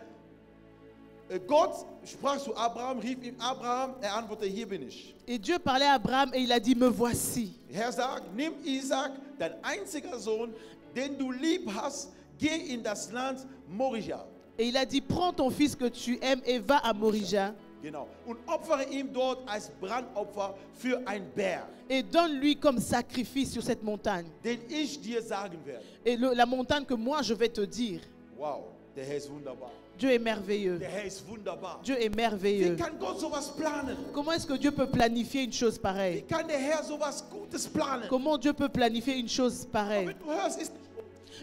[SPEAKER 1] Gott sprach zu Abraham, rief ihm Abraham, er antwortete, hier bin ich.
[SPEAKER 2] Et Dieu parlait à Abraham et il a dit, me voici.
[SPEAKER 1] Der Herr sagt, nimm Isaac, dein einziger Sohn, den du lieb hast, geh in das Land Moria.
[SPEAKER 2] Et il a dit, prends ton fils que tu aimes et va à Morija
[SPEAKER 1] Genau. Und opfere ihm dort als Brandopfer für ein Berg,
[SPEAKER 2] et donne-lui comme sacrifice sur cette montagne.
[SPEAKER 1] den ich dir sagen werde.
[SPEAKER 2] Et la montagne que moi je vais te dire.
[SPEAKER 1] Wow, der Herr ist wunderbar.
[SPEAKER 2] Dieu est merveilleux.
[SPEAKER 1] Der Herr ist wunderbar.
[SPEAKER 2] Dieu est
[SPEAKER 1] Wie
[SPEAKER 2] merveilleux.
[SPEAKER 1] kann Gott sowas planen?
[SPEAKER 2] Comment est-ce que Dieu peut planifier une chose
[SPEAKER 1] Wie
[SPEAKER 2] pareille?
[SPEAKER 1] kann der Herr sowas Gutes planen?
[SPEAKER 2] Comment Dieu peut planifier une chose pareille?
[SPEAKER 1] Wenn du hörst, ist,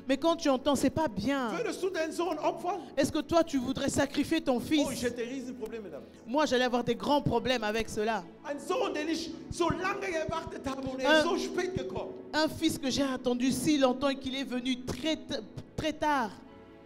[SPEAKER 2] Mais quand tu entends, c'est pas bien.
[SPEAKER 1] würdest du deinen Sohn opfern?
[SPEAKER 2] Est-ce que toi tu voudrais sacrifier ton
[SPEAKER 1] Oh, ich
[SPEAKER 2] fils?
[SPEAKER 1] hätte Riesenprobleme damit.
[SPEAKER 2] Moi j'allais avoir des grands problèmes avec cela.
[SPEAKER 1] Ein Sohn, den ich so lange gewartet habe und
[SPEAKER 2] Ein-
[SPEAKER 1] ist so spät gekommen.
[SPEAKER 2] Un fils que j'ai attendu si longtemps et qu'il est venu très tard.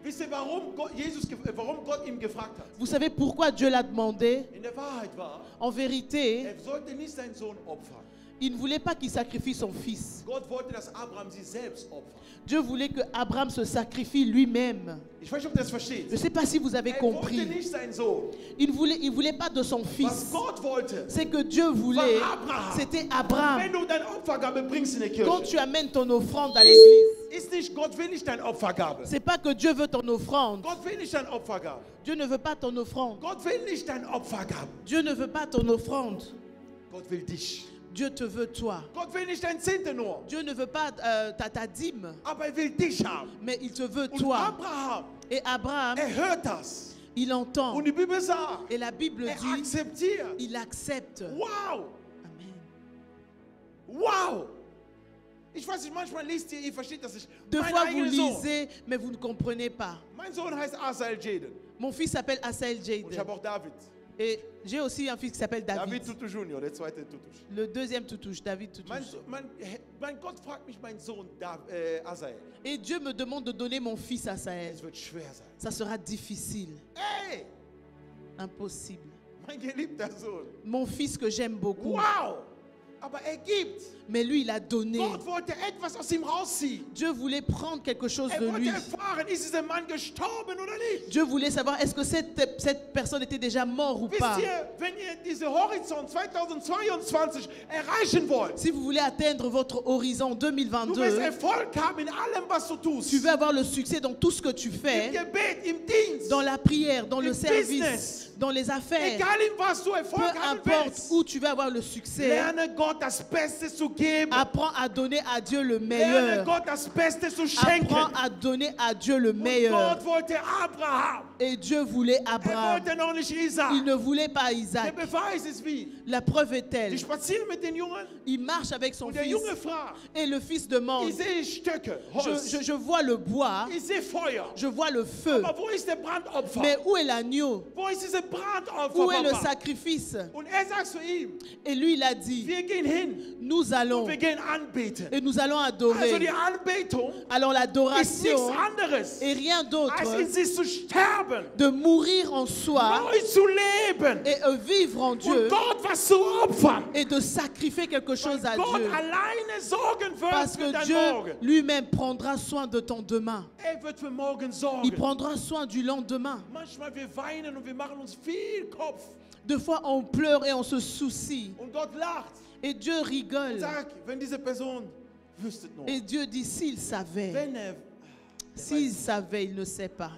[SPEAKER 1] Wisst ihr, warum Gott ihm gefragt hat?
[SPEAKER 2] Vous savez pourquoi Dieu l'a demandé?
[SPEAKER 1] In der Wahrheit war,
[SPEAKER 2] En vérité,
[SPEAKER 1] er sollte nicht seinen Sohn opfern.
[SPEAKER 2] il ne voulait pas qu'il sacrifie son fils.
[SPEAKER 1] Gott wollte, dass Abraham sie selbst opfert.
[SPEAKER 2] Dieu voulait que Abraham se sacrifie lui-même.
[SPEAKER 1] Ich weiß nicht, ob ihr das versteht.
[SPEAKER 2] Je ne sais pas si vous avez
[SPEAKER 1] Er wollte
[SPEAKER 2] compris.
[SPEAKER 1] nicht seinen Sohn.
[SPEAKER 2] Il voulait pas de son
[SPEAKER 1] Was
[SPEAKER 2] fils.
[SPEAKER 1] Gott wollte,
[SPEAKER 2] C'est que Dieu voulait.
[SPEAKER 1] war Abraham.
[SPEAKER 2] C'était Abraham.
[SPEAKER 1] Wenn du deine Opfergabe bringst in die
[SPEAKER 2] Quand
[SPEAKER 1] Kirche,
[SPEAKER 2] tu amènes ton offrande à l'église,
[SPEAKER 1] ist nicht, Gott will nicht deine Opfergabe.
[SPEAKER 2] c'est pas que Dieu veut ton offrande.
[SPEAKER 1] Gott will nicht deine Opfergabe.
[SPEAKER 2] Dieu ne veut pas ton offrande.
[SPEAKER 1] Gott will nicht deine Opfergabe.
[SPEAKER 2] Dieu ne veut pas ton offrande.
[SPEAKER 1] Gott will dich.
[SPEAKER 2] Dieu te veut toi.
[SPEAKER 1] Gott will nicht dein Zehnte nur,
[SPEAKER 2] Dieu ne veut pas ta dîme,
[SPEAKER 1] aber er will dich haben.
[SPEAKER 2] mais il te veut
[SPEAKER 1] Und
[SPEAKER 2] toi.
[SPEAKER 1] Abraham,
[SPEAKER 2] Et Abraham,
[SPEAKER 1] hört das.
[SPEAKER 2] il entend.
[SPEAKER 1] Und die Bibel sagt,
[SPEAKER 2] Et la Bible dit,
[SPEAKER 1] akzeptiert.
[SPEAKER 2] il accepte.
[SPEAKER 1] Wow,
[SPEAKER 2] Amen.
[SPEAKER 1] wow. Ich weiß nicht, manchmal liest ihr versteht das nicht.
[SPEAKER 2] Deux
[SPEAKER 1] Mein
[SPEAKER 2] fois vous
[SPEAKER 1] eigener Sohn.
[SPEAKER 2] lisez, mais vous ne comprenez pas.
[SPEAKER 1] Mein Sohn heißt Asael Jaden.
[SPEAKER 2] Mon fils s'appelle Asael
[SPEAKER 1] Und ich
[SPEAKER 2] Jaden.
[SPEAKER 1] habe auch David.
[SPEAKER 2] Et j'ai aussi un fils qui s'appelle David.
[SPEAKER 1] David Tutu Junior, der zweite Tutusch.
[SPEAKER 2] Le deuxième Toutouche, David Toutouche.
[SPEAKER 1] Mein Gott fragt mich mein Sohn Asael.
[SPEAKER 2] Et Dieu me demande de donner mon fils à Saël.
[SPEAKER 1] Es wird schwer sein.
[SPEAKER 2] Ça sera difficile,
[SPEAKER 1] Ey,
[SPEAKER 2] impossible.
[SPEAKER 1] mein geliebter Sohn.
[SPEAKER 2] Mon fils que j'aime beaucoup.
[SPEAKER 1] Wow! Aber gibt.
[SPEAKER 2] Mais lui, il a donné.
[SPEAKER 1] Gott wollte etwas aus ihm rausziehen.
[SPEAKER 2] Dieu voulait prendre quelque chose de
[SPEAKER 1] Wollte
[SPEAKER 2] lui.
[SPEAKER 1] erfahren, ist dieser Mann gestorben oder nicht?
[SPEAKER 2] Dieu voulait savoir est-ce que cette personne était déjà morte ou pas.
[SPEAKER 1] Wisst ihr, wenn ihr diese Horizont 2022 erreichen wollt,
[SPEAKER 2] Si vous voulez atteindre votre horizon
[SPEAKER 1] du wirst
[SPEAKER 2] 2022,
[SPEAKER 1] Erfolg haben in allem, was du tust.
[SPEAKER 2] tu veux avoir le succès dans tout ce que tu
[SPEAKER 1] Im
[SPEAKER 2] fais,
[SPEAKER 1] Gebet, im Dienst,
[SPEAKER 2] dans la prière, dans le
[SPEAKER 1] Im
[SPEAKER 2] service,
[SPEAKER 1] business.
[SPEAKER 2] dans les affaires.
[SPEAKER 1] egal in was du
[SPEAKER 2] Peu
[SPEAKER 1] Erfolg haben
[SPEAKER 2] importe
[SPEAKER 1] willst.
[SPEAKER 2] où tu veux avoir le succès,
[SPEAKER 1] Lerne Gott das Beste zu geben.
[SPEAKER 2] apprends à donner à Dieu le
[SPEAKER 1] Lerne
[SPEAKER 2] meilleur.
[SPEAKER 1] Gott das Beste zu schenken.
[SPEAKER 2] Apprends à donner à Dieu le
[SPEAKER 1] Und
[SPEAKER 2] meilleur.
[SPEAKER 1] Gott wollte Abraham.
[SPEAKER 2] Et Dieu voulait Abraham.
[SPEAKER 1] Wollte noch nicht Isaac.
[SPEAKER 2] Il ne voulait pas
[SPEAKER 1] Der
[SPEAKER 2] Isaac.
[SPEAKER 1] Beweis ist wie.
[SPEAKER 2] La preuve est
[SPEAKER 1] Die
[SPEAKER 2] telle.
[SPEAKER 1] spazieren mit den Jungen
[SPEAKER 2] Il marche avec son
[SPEAKER 1] und der
[SPEAKER 2] fils.
[SPEAKER 1] Junge fragt.
[SPEAKER 2] Et le fils demande,
[SPEAKER 1] Ich sehe Stöcke, Holz.
[SPEAKER 2] je vois le bois,
[SPEAKER 1] Ich sehe Feuer.
[SPEAKER 2] je vois le feu.
[SPEAKER 1] Aber wo ist der Brandopfer?
[SPEAKER 2] Mais où est l'agneau?
[SPEAKER 1] Wo ist diese Brandopfer,
[SPEAKER 2] Où est le
[SPEAKER 1] Papa?
[SPEAKER 2] sacrifice?
[SPEAKER 1] Und sagt zu ihm,
[SPEAKER 2] Et lui, il a dit,
[SPEAKER 1] wir gehen hin
[SPEAKER 2] nous allons
[SPEAKER 1] und wir gehen anbeten.
[SPEAKER 2] et nous allons
[SPEAKER 1] Also die
[SPEAKER 2] adorer.
[SPEAKER 1] Anbetung
[SPEAKER 2] Alors
[SPEAKER 1] ist nichts
[SPEAKER 2] l'adoration
[SPEAKER 1] anderes,
[SPEAKER 2] est rien d'autre
[SPEAKER 1] als in sich zu sterben,
[SPEAKER 2] de mourir en soi
[SPEAKER 1] neu zu leben
[SPEAKER 2] et vivre en Dieu
[SPEAKER 1] und Gott was zu opfern.
[SPEAKER 2] et de sacrifier quelque chose à
[SPEAKER 1] Gott
[SPEAKER 2] Dieu.
[SPEAKER 1] alleine sorgen wird
[SPEAKER 2] Parce
[SPEAKER 1] für
[SPEAKER 2] que
[SPEAKER 1] dein
[SPEAKER 2] Dieu
[SPEAKER 1] Morgen.
[SPEAKER 2] lui-même prendra soin de ton demain.
[SPEAKER 1] Wird für morgen
[SPEAKER 2] Il
[SPEAKER 1] sorgen.
[SPEAKER 2] prendra soin du lendemain.
[SPEAKER 1] Manchmal wir weinen und wir machen uns viel Kopf.
[SPEAKER 2] Deux fois, on pleure et on se soucie.
[SPEAKER 1] Und Gott lacht
[SPEAKER 2] Et Dieu
[SPEAKER 1] und
[SPEAKER 2] rigole.
[SPEAKER 1] sagt, wenn diese Person wüsste nur.
[SPEAKER 2] Et Dieu dit, s'il savait,
[SPEAKER 1] Wenn
[SPEAKER 2] s'il savait, il ne sait pas.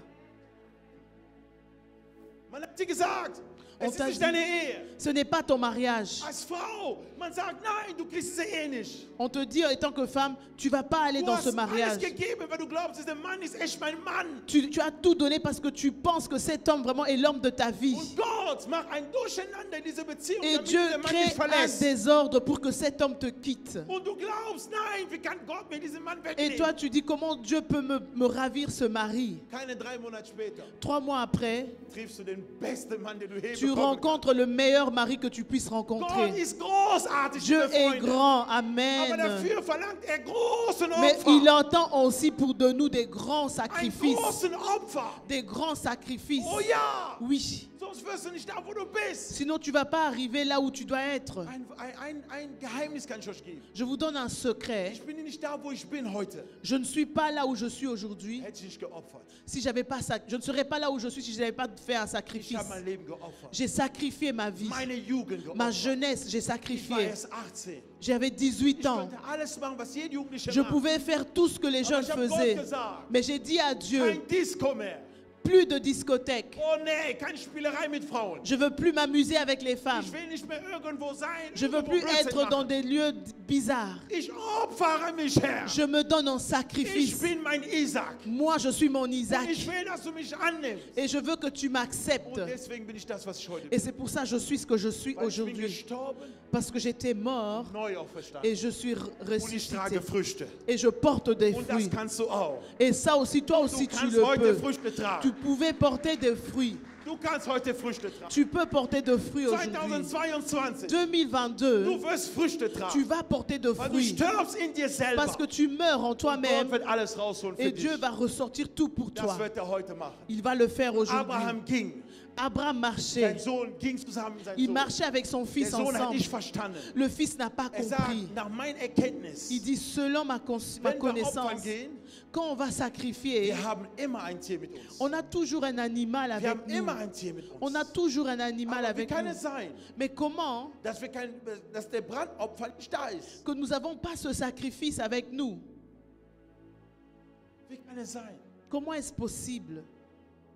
[SPEAKER 1] Man hat dir gesagt,
[SPEAKER 2] On
[SPEAKER 1] es ist
[SPEAKER 2] t'a
[SPEAKER 1] nicht
[SPEAKER 2] dit,
[SPEAKER 1] deine Ehe.
[SPEAKER 2] ce n'est pas ton mariage.
[SPEAKER 1] Als Frau, man sagt, nein, du kriegst diese Ehe nicht.
[SPEAKER 2] On te dit, en tant que femme, tu vas pas aller
[SPEAKER 1] Du
[SPEAKER 2] dans ce
[SPEAKER 1] hast alles
[SPEAKER 2] mariage.
[SPEAKER 1] gegeben, weil du glaubst, dieser Mann ist echt mein Mann.
[SPEAKER 2] Tu as tout donné parce que tu penses que cet homme vraiment est l'homme de ta vie.
[SPEAKER 1] Und Gott macht ein Durcheinander in dieser Beziehung,
[SPEAKER 2] Et
[SPEAKER 1] damit
[SPEAKER 2] Dieu
[SPEAKER 1] dieser Mann
[SPEAKER 2] crée
[SPEAKER 1] dich
[SPEAKER 2] un
[SPEAKER 1] verlässt.
[SPEAKER 2] désordre pour que cet homme te quitte.
[SPEAKER 1] Und du glaubst, nein, wie kann Gott mir diesen Mann
[SPEAKER 2] Et
[SPEAKER 1] wegnehmen?
[SPEAKER 2] toi, tu dis, comment Dieu peut me ravir ce mari?
[SPEAKER 1] Keine 3 Monate später
[SPEAKER 2] 3 mois après,
[SPEAKER 1] triffst du den besten Mann, den du je
[SPEAKER 2] tu
[SPEAKER 1] bekommen kannst.
[SPEAKER 2] rencontres le meilleur mari que tu puisses
[SPEAKER 1] Gott
[SPEAKER 2] rencontrer.
[SPEAKER 1] ist großartig,
[SPEAKER 2] Dieu
[SPEAKER 1] liebe
[SPEAKER 2] est
[SPEAKER 1] Freunde.
[SPEAKER 2] grand,
[SPEAKER 1] Aber
[SPEAKER 2] amen.
[SPEAKER 1] dafür verlangt großen
[SPEAKER 2] Mais
[SPEAKER 1] Opfer.
[SPEAKER 2] il entend aussi pour de nous des grands
[SPEAKER 1] Einen
[SPEAKER 2] sacrifices.
[SPEAKER 1] großen Opfer.
[SPEAKER 2] Des grands sacrifices.
[SPEAKER 1] Oh ja.
[SPEAKER 2] Oui.
[SPEAKER 1] Sonst wirst du nicht da, wo du bist.
[SPEAKER 2] Sinon, tu ne vas pas arriver là où tu dois être.
[SPEAKER 1] Ein Geheimnis kann ich euch geben.
[SPEAKER 2] Je vous donne un secret.
[SPEAKER 1] Ich bin nicht da, wo ich bin heute.
[SPEAKER 2] Je ne suis pas là où je suis aujourd'hui.
[SPEAKER 1] Hätte ich nicht geopfert.
[SPEAKER 2] Si j'avais pas ça, je ne serais pas là où je suis si je n'avais pas fait un
[SPEAKER 1] Ich
[SPEAKER 2] sacrifice.
[SPEAKER 1] habe mein Leben geopfert.
[SPEAKER 2] J'ai sacrifié ma vie.
[SPEAKER 1] Meine Jugend
[SPEAKER 2] Ma
[SPEAKER 1] geopfert.
[SPEAKER 2] jeunesse, j'ai
[SPEAKER 1] Ich war
[SPEAKER 2] sacrifié.
[SPEAKER 1] erst 18.
[SPEAKER 2] J'avais 18
[SPEAKER 1] Ich
[SPEAKER 2] ans.
[SPEAKER 1] konnte alles machen, was jeder Jugendliche
[SPEAKER 2] Je
[SPEAKER 1] macht.
[SPEAKER 2] pouvais faire tout ce que les jeunes
[SPEAKER 1] ich hab Gott
[SPEAKER 2] faisaient.
[SPEAKER 1] gesagt.
[SPEAKER 2] Mais j'ai dit à Dieu,
[SPEAKER 1] Kein Disco mehr.
[SPEAKER 2] plus de discothèque.
[SPEAKER 1] Oh nee, keine Spielerei mit Frauen.
[SPEAKER 2] Je veux plus m'amuser avec les femmes.
[SPEAKER 1] Ich will nicht mehr irgendwo sein.
[SPEAKER 2] Je veux
[SPEAKER 1] irgendwo
[SPEAKER 2] plus
[SPEAKER 1] Blödsinn
[SPEAKER 2] être dans
[SPEAKER 1] machen.
[SPEAKER 2] des lieux bizarres.
[SPEAKER 1] Ich opfere mich, Herr.
[SPEAKER 2] Je me donne en
[SPEAKER 1] Ich
[SPEAKER 2] sacrifice.
[SPEAKER 1] bin mein Isaac.
[SPEAKER 2] Moi, je suis mon
[SPEAKER 1] Und
[SPEAKER 2] Isaac.
[SPEAKER 1] ich will, dass du mich annimmst.
[SPEAKER 2] Et je veux que tu m'acceptes.
[SPEAKER 1] Und deswegen bin ich das, was ich heute
[SPEAKER 2] Et
[SPEAKER 1] bin.
[SPEAKER 2] c'est pour ça que je suis ce que je suis
[SPEAKER 1] Weil ich bin
[SPEAKER 2] aujourd'hui.
[SPEAKER 1] gestorben,
[SPEAKER 2] Parce que j'étais mort
[SPEAKER 1] neu auferstanden.
[SPEAKER 2] et je suis
[SPEAKER 1] Und ich
[SPEAKER 2] ressuscité.
[SPEAKER 1] trage Früchte.
[SPEAKER 2] Et je porte des
[SPEAKER 1] Und das
[SPEAKER 2] fruits.
[SPEAKER 1] kannst du auch.
[SPEAKER 2] Et ça aussi, toi
[SPEAKER 1] Du
[SPEAKER 2] aussi, tu
[SPEAKER 1] kannst
[SPEAKER 2] le
[SPEAKER 1] heute
[SPEAKER 2] peux.
[SPEAKER 1] Früchte
[SPEAKER 2] Tu
[SPEAKER 1] tragen.
[SPEAKER 2] pouvais porter des fruits.
[SPEAKER 1] Du kannst heute Früchte tragen.
[SPEAKER 2] Tu peux porter des fruits aujourd'hui.
[SPEAKER 1] 2022.
[SPEAKER 2] 2022,
[SPEAKER 1] Du wirst Früchte
[SPEAKER 2] tu
[SPEAKER 1] tragen.
[SPEAKER 2] vas porter de
[SPEAKER 1] Weil du
[SPEAKER 2] fruits.
[SPEAKER 1] stirbst in dir selber.
[SPEAKER 2] Parce que tu meurs en
[SPEAKER 1] Und Gott
[SPEAKER 2] toi-même.
[SPEAKER 1] wird alles rausholen für
[SPEAKER 2] Et
[SPEAKER 1] dich.
[SPEAKER 2] Dieu va ressortir tout pour
[SPEAKER 1] Das
[SPEAKER 2] toi.
[SPEAKER 1] wird er heute machen.
[SPEAKER 2] Il va le faire aujourd'hui.
[SPEAKER 1] Abraham ging.
[SPEAKER 2] Abraham
[SPEAKER 1] Sein
[SPEAKER 2] marchait.
[SPEAKER 1] Sohn ging zusammen mit seinem
[SPEAKER 2] Il
[SPEAKER 1] Sohn.
[SPEAKER 2] marchait avec son
[SPEAKER 1] Der
[SPEAKER 2] fils
[SPEAKER 1] Sohn hat
[SPEAKER 2] ensemble.
[SPEAKER 1] nicht verstanden.
[SPEAKER 2] Le fils n'a pas
[SPEAKER 1] Er sagt,
[SPEAKER 2] compris.
[SPEAKER 1] nach meiner Erkenntnis,
[SPEAKER 2] Il dit, selon ma
[SPEAKER 1] wenn wir opfern
[SPEAKER 2] connaissance,
[SPEAKER 1] gehen,
[SPEAKER 2] quand on va sacrifier,
[SPEAKER 1] wir haben immer ein Tier mit uns.
[SPEAKER 2] on a toujours un animal
[SPEAKER 1] Wir
[SPEAKER 2] avec
[SPEAKER 1] haben
[SPEAKER 2] nous.
[SPEAKER 1] immer ein Tier mit uns.
[SPEAKER 2] On a toujours un animal
[SPEAKER 1] Aber wie
[SPEAKER 2] avec
[SPEAKER 1] kann
[SPEAKER 2] nous.
[SPEAKER 1] es sein,
[SPEAKER 2] Mais comment
[SPEAKER 1] dass der Brandopfer nicht da ist?
[SPEAKER 2] que nous n'avons pas ce sacrifice avec nous?
[SPEAKER 1] Wie kann es sein?
[SPEAKER 2] Comment est-ce possible?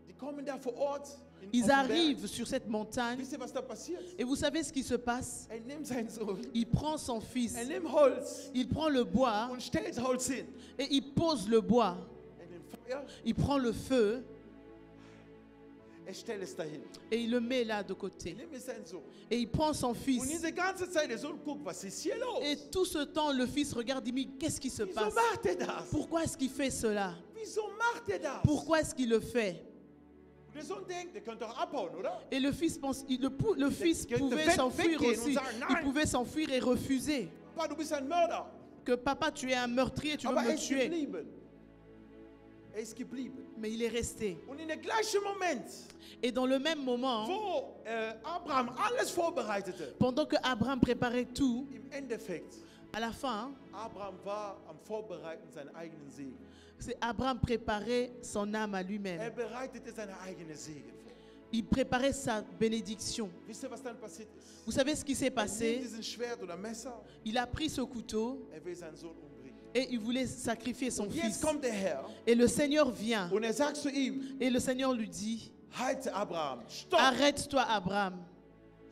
[SPEAKER 1] Die kommen da vor Ort. Auf
[SPEAKER 2] Ils
[SPEAKER 1] den Berg.
[SPEAKER 2] arrivent sur cette montagne
[SPEAKER 1] Wisst ihr, was da passiert?
[SPEAKER 2] et vous savez ce qui se passe?
[SPEAKER 1] Er nimmt seinen Sohn,
[SPEAKER 2] Il prend son fils,
[SPEAKER 1] er nimmt Holz
[SPEAKER 2] il prend le bois
[SPEAKER 1] und stellt Holz hin.
[SPEAKER 2] et il pose le bois.
[SPEAKER 1] Er nimmt Feuer,
[SPEAKER 2] Il prend le feu
[SPEAKER 1] er stellt es dahin.
[SPEAKER 2] et il le met là de
[SPEAKER 1] Er
[SPEAKER 2] côté.
[SPEAKER 1] nimmt seinen Sohn.
[SPEAKER 2] Et il prend son
[SPEAKER 1] Und
[SPEAKER 2] fils.
[SPEAKER 1] diese ganze Zeit, der Sohn guckt, was ist hier los?
[SPEAKER 2] Et tout ce temps, le fils regarde et dit, mais qu'est-ce qui se
[SPEAKER 1] Wieso
[SPEAKER 2] passe?
[SPEAKER 1] macht er das?
[SPEAKER 2] Pourquoi est-ce qu'il fait cela?
[SPEAKER 1] Wieso macht er das?
[SPEAKER 2] Pourquoi est-ce qu'il le fait?
[SPEAKER 1] Und der Sohn denkt, der könnte doch abhauen, oder?
[SPEAKER 2] Et le fils, le fils pouvait s'enfuir aussi. Il pouvait s'enfuir et refuser.
[SPEAKER 1] Papa, du bist ein Mörder.
[SPEAKER 2] Que papa, tu es un meurtrier, tu veux
[SPEAKER 1] Aber
[SPEAKER 2] me
[SPEAKER 1] ist
[SPEAKER 2] tuer.
[SPEAKER 1] geblieben. Geblieben.
[SPEAKER 2] Mais il est resté.
[SPEAKER 1] Und in dem gleichen Moment,
[SPEAKER 2] Et dans le même moment,
[SPEAKER 1] wo Abraham alles vorbereitete,
[SPEAKER 2] pendant que Abraham préparait tout,
[SPEAKER 1] im Endeffekt,
[SPEAKER 2] à la fin,
[SPEAKER 1] Abraham war am Vorbereiten seinen eigenen Segen.
[SPEAKER 2] c'est Abraham préparait son âme à lui-même.
[SPEAKER 1] Bereitete seine eigene Segen vor.
[SPEAKER 2] Il préparait sa bénédiction.
[SPEAKER 1] Wisst ihr, was dann passiert ist?
[SPEAKER 2] Vous savez ce qui s'est
[SPEAKER 1] Er nimmt
[SPEAKER 2] passé?
[SPEAKER 1] diesen Schwert oder Messer,
[SPEAKER 2] Il a pris ce couteau
[SPEAKER 1] will seinen Sohn umbringen.
[SPEAKER 2] et il voulait sacrifier son
[SPEAKER 1] Und jetzt
[SPEAKER 2] fils.
[SPEAKER 1] kommt der Herr
[SPEAKER 2] Et le Seigneur vient
[SPEAKER 1] und sagt zu ihm,
[SPEAKER 2] et le Seigneur lui dit,
[SPEAKER 1] halte Abraham, stopp,
[SPEAKER 2] arrête-toi Abraham,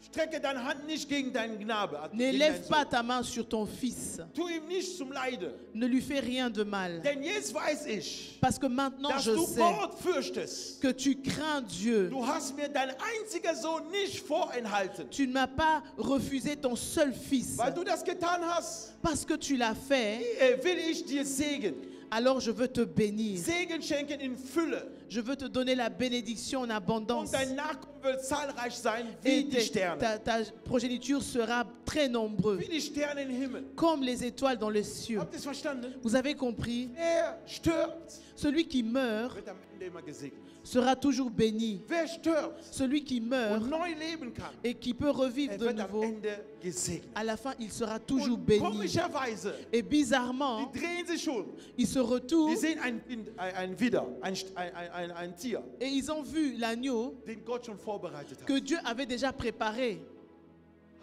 [SPEAKER 1] strecke deine Hand nicht gegen deinen Knabe, gegen
[SPEAKER 2] n'élève
[SPEAKER 1] deinen
[SPEAKER 2] pas
[SPEAKER 1] Sohn.
[SPEAKER 2] ta main sur ton fils,
[SPEAKER 1] Tu ihm nicht zum Leide,
[SPEAKER 2] ne lui fais rien de mal.
[SPEAKER 1] denn jetzt weiß ich,
[SPEAKER 2] Parce que maintenant
[SPEAKER 1] dass
[SPEAKER 2] je
[SPEAKER 1] du
[SPEAKER 2] sais
[SPEAKER 1] Gott fürchtest.
[SPEAKER 2] que tu crains Dieu.
[SPEAKER 1] Du hast mir dein einziger Sohn nicht vorenthalten.
[SPEAKER 2] Tu ne m'as pas refusé ton seul fils.
[SPEAKER 1] Weil du das getan hast,
[SPEAKER 2] Parce que tu l'as fait,
[SPEAKER 1] will ich dir Segen.
[SPEAKER 2] alors je veux te bénir.
[SPEAKER 1] Segen schenken in Fülle.
[SPEAKER 2] Je veux te donner la bénédiction en abondance.
[SPEAKER 1] Und dein Nachkommen wird zahlreich sein wie
[SPEAKER 2] Et
[SPEAKER 1] die Sterne.
[SPEAKER 2] ta progéniture sera très nombreuse,
[SPEAKER 1] Wie die Sterne im Himmel.
[SPEAKER 2] comme les étoiles dans les cieux.
[SPEAKER 1] Habt ihr es verstanden?
[SPEAKER 2] Vous avez compris?
[SPEAKER 1] Wer stirbt,
[SPEAKER 2] Celui qui meurt
[SPEAKER 1] wird am Ende immer gesegnet.
[SPEAKER 2] sera toujours béni.
[SPEAKER 1] Wer stirbt
[SPEAKER 2] Celui qui meurt
[SPEAKER 1] und neu leben kann,
[SPEAKER 2] et qui peut revivre de
[SPEAKER 1] wird am
[SPEAKER 2] nouveau,
[SPEAKER 1] Ende gesegnet.
[SPEAKER 2] à la fin, il sera toujours
[SPEAKER 1] Und
[SPEAKER 2] béni.
[SPEAKER 1] komischerweise,
[SPEAKER 2] Et bizarrement,
[SPEAKER 1] die drehen sich schon.
[SPEAKER 2] ils se
[SPEAKER 1] Die
[SPEAKER 2] retournent
[SPEAKER 1] sehen ein Widder, ein Tier,
[SPEAKER 2] et ils ont vu l'agneau
[SPEAKER 1] den Gott schon vorbereitet
[SPEAKER 2] que
[SPEAKER 1] hat.
[SPEAKER 2] Dieu avait déjà préparé.